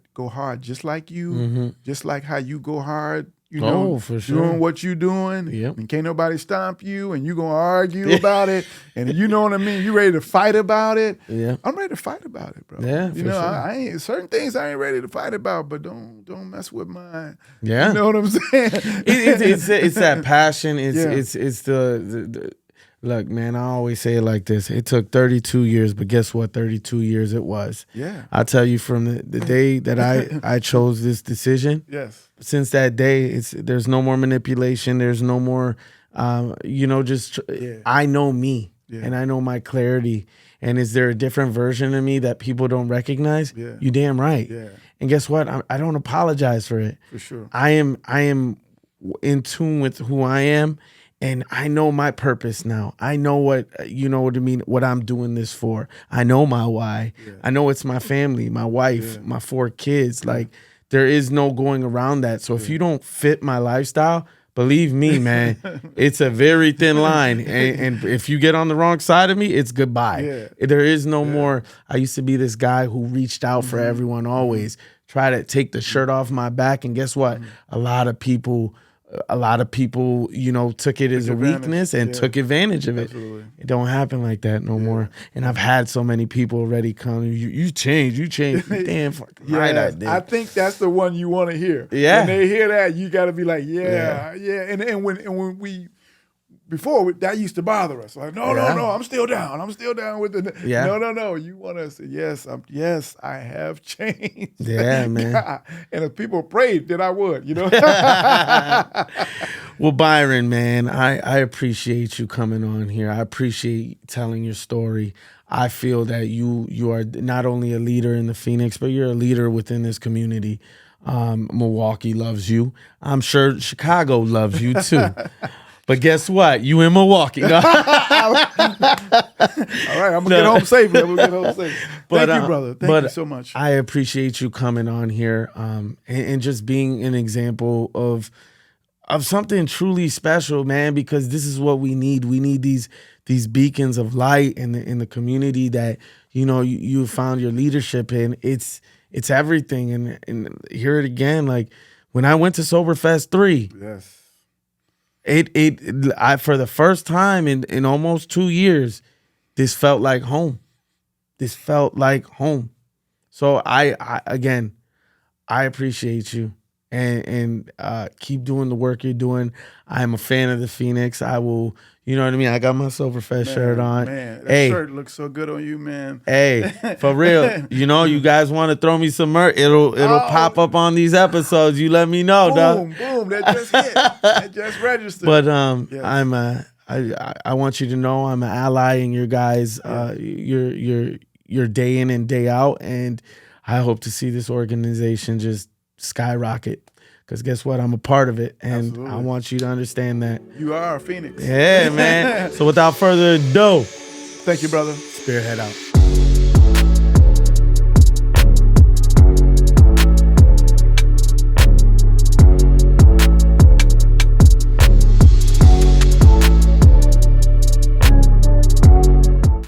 just like you, just like how you go hard, for sure. Doing what you're doing. Yep. And can't nobody stomp you and you're going to argue about it. And you know what I mean? You ready to fight about it. Yeah. I'm ready to fight about it, bro. Yeah, sure. I ain't certain things I ain't ready to fight about, but don't mess with mine. Yeah. You know what I'm saying? It's that passion. It's the look, man, I always say it like this. It took 32 years, but guess what? 32 years it was. Yeah. I tell you, from the day that I chose this decision, yes. Since that day, there's no more manipulation. There's no more, I know me, and I know my clarity. And is there a different version of me that people don't recognize? Yeah. You damn right. Yeah. And guess what? I don't apologize for it. For sure. I am in tune with who I am. And I know my purpose now. I know what I'm doing this for. I know my why. Yeah. I know it's my family, my wife, my 4 kids. Like, there is no going around that. So if you don't fit my lifestyle, believe me, man, it's a very thin line. And if you get on the wrong side of me, it's goodbye. Yeah. There is no more. I used to be this guy who reached out for everyone always, try to take the shirt off my back. And guess what? A lot of people, took it as a weakness and took advantage of it. Absolutely. It don't happen like that no more. And I've had so many people already come, you changed. Damn, fucking right I did. I think that's the one you want to hear. Yeah. When they hear that, you got to be like, yeah. And when we, before, that used to bother us. Like, no, I'm still down. I'm still down with the, no. You want to say, yes, I have changed. Yeah, man. And if people prayed, then I would, Well, Byron, man, I appreciate you coming on here. I appreciate telling your story. I feel that you are not only a leader in the Pheonix, but you're a leader within this community. Milwaukee loves you. I'm sure Chicago loves you too. But guess what? You in Milwaukee. No. All right, I'm going to get home safely. Thank you, brother. Thank you so much. I appreciate you coming on here and just being an example of something truly special, man, because this is what we need. We need these these beacons of light in the community that, you know, you found your leadership in. It's everything. And hear it again. Like when I went to Soberfest 3, yes, I for the first time in almost 2 years, this felt like home. This felt like home. So I again, I appreciate you and keep doing the work you're doing. I'm a fan of the Pheonix. I will, you know what I mean? I got my Soberfest shirt on. Man, that shirt looks so good on you, man. Hey, for real. You know, you guys want to throw me some merch, it'll pop up on these episodes. You let me know, dog. Boom, that just hit. That just registered. But yes. I want you to know I'm an ally in your guys your day in and day out, and I hope to see this organization just skyrocket. Because guess what? I'm a part of it, and absolutely. I want you to understand that. You are a Pheonix. Yeah, man. So without further ado, thank you, brother. Spearhead out.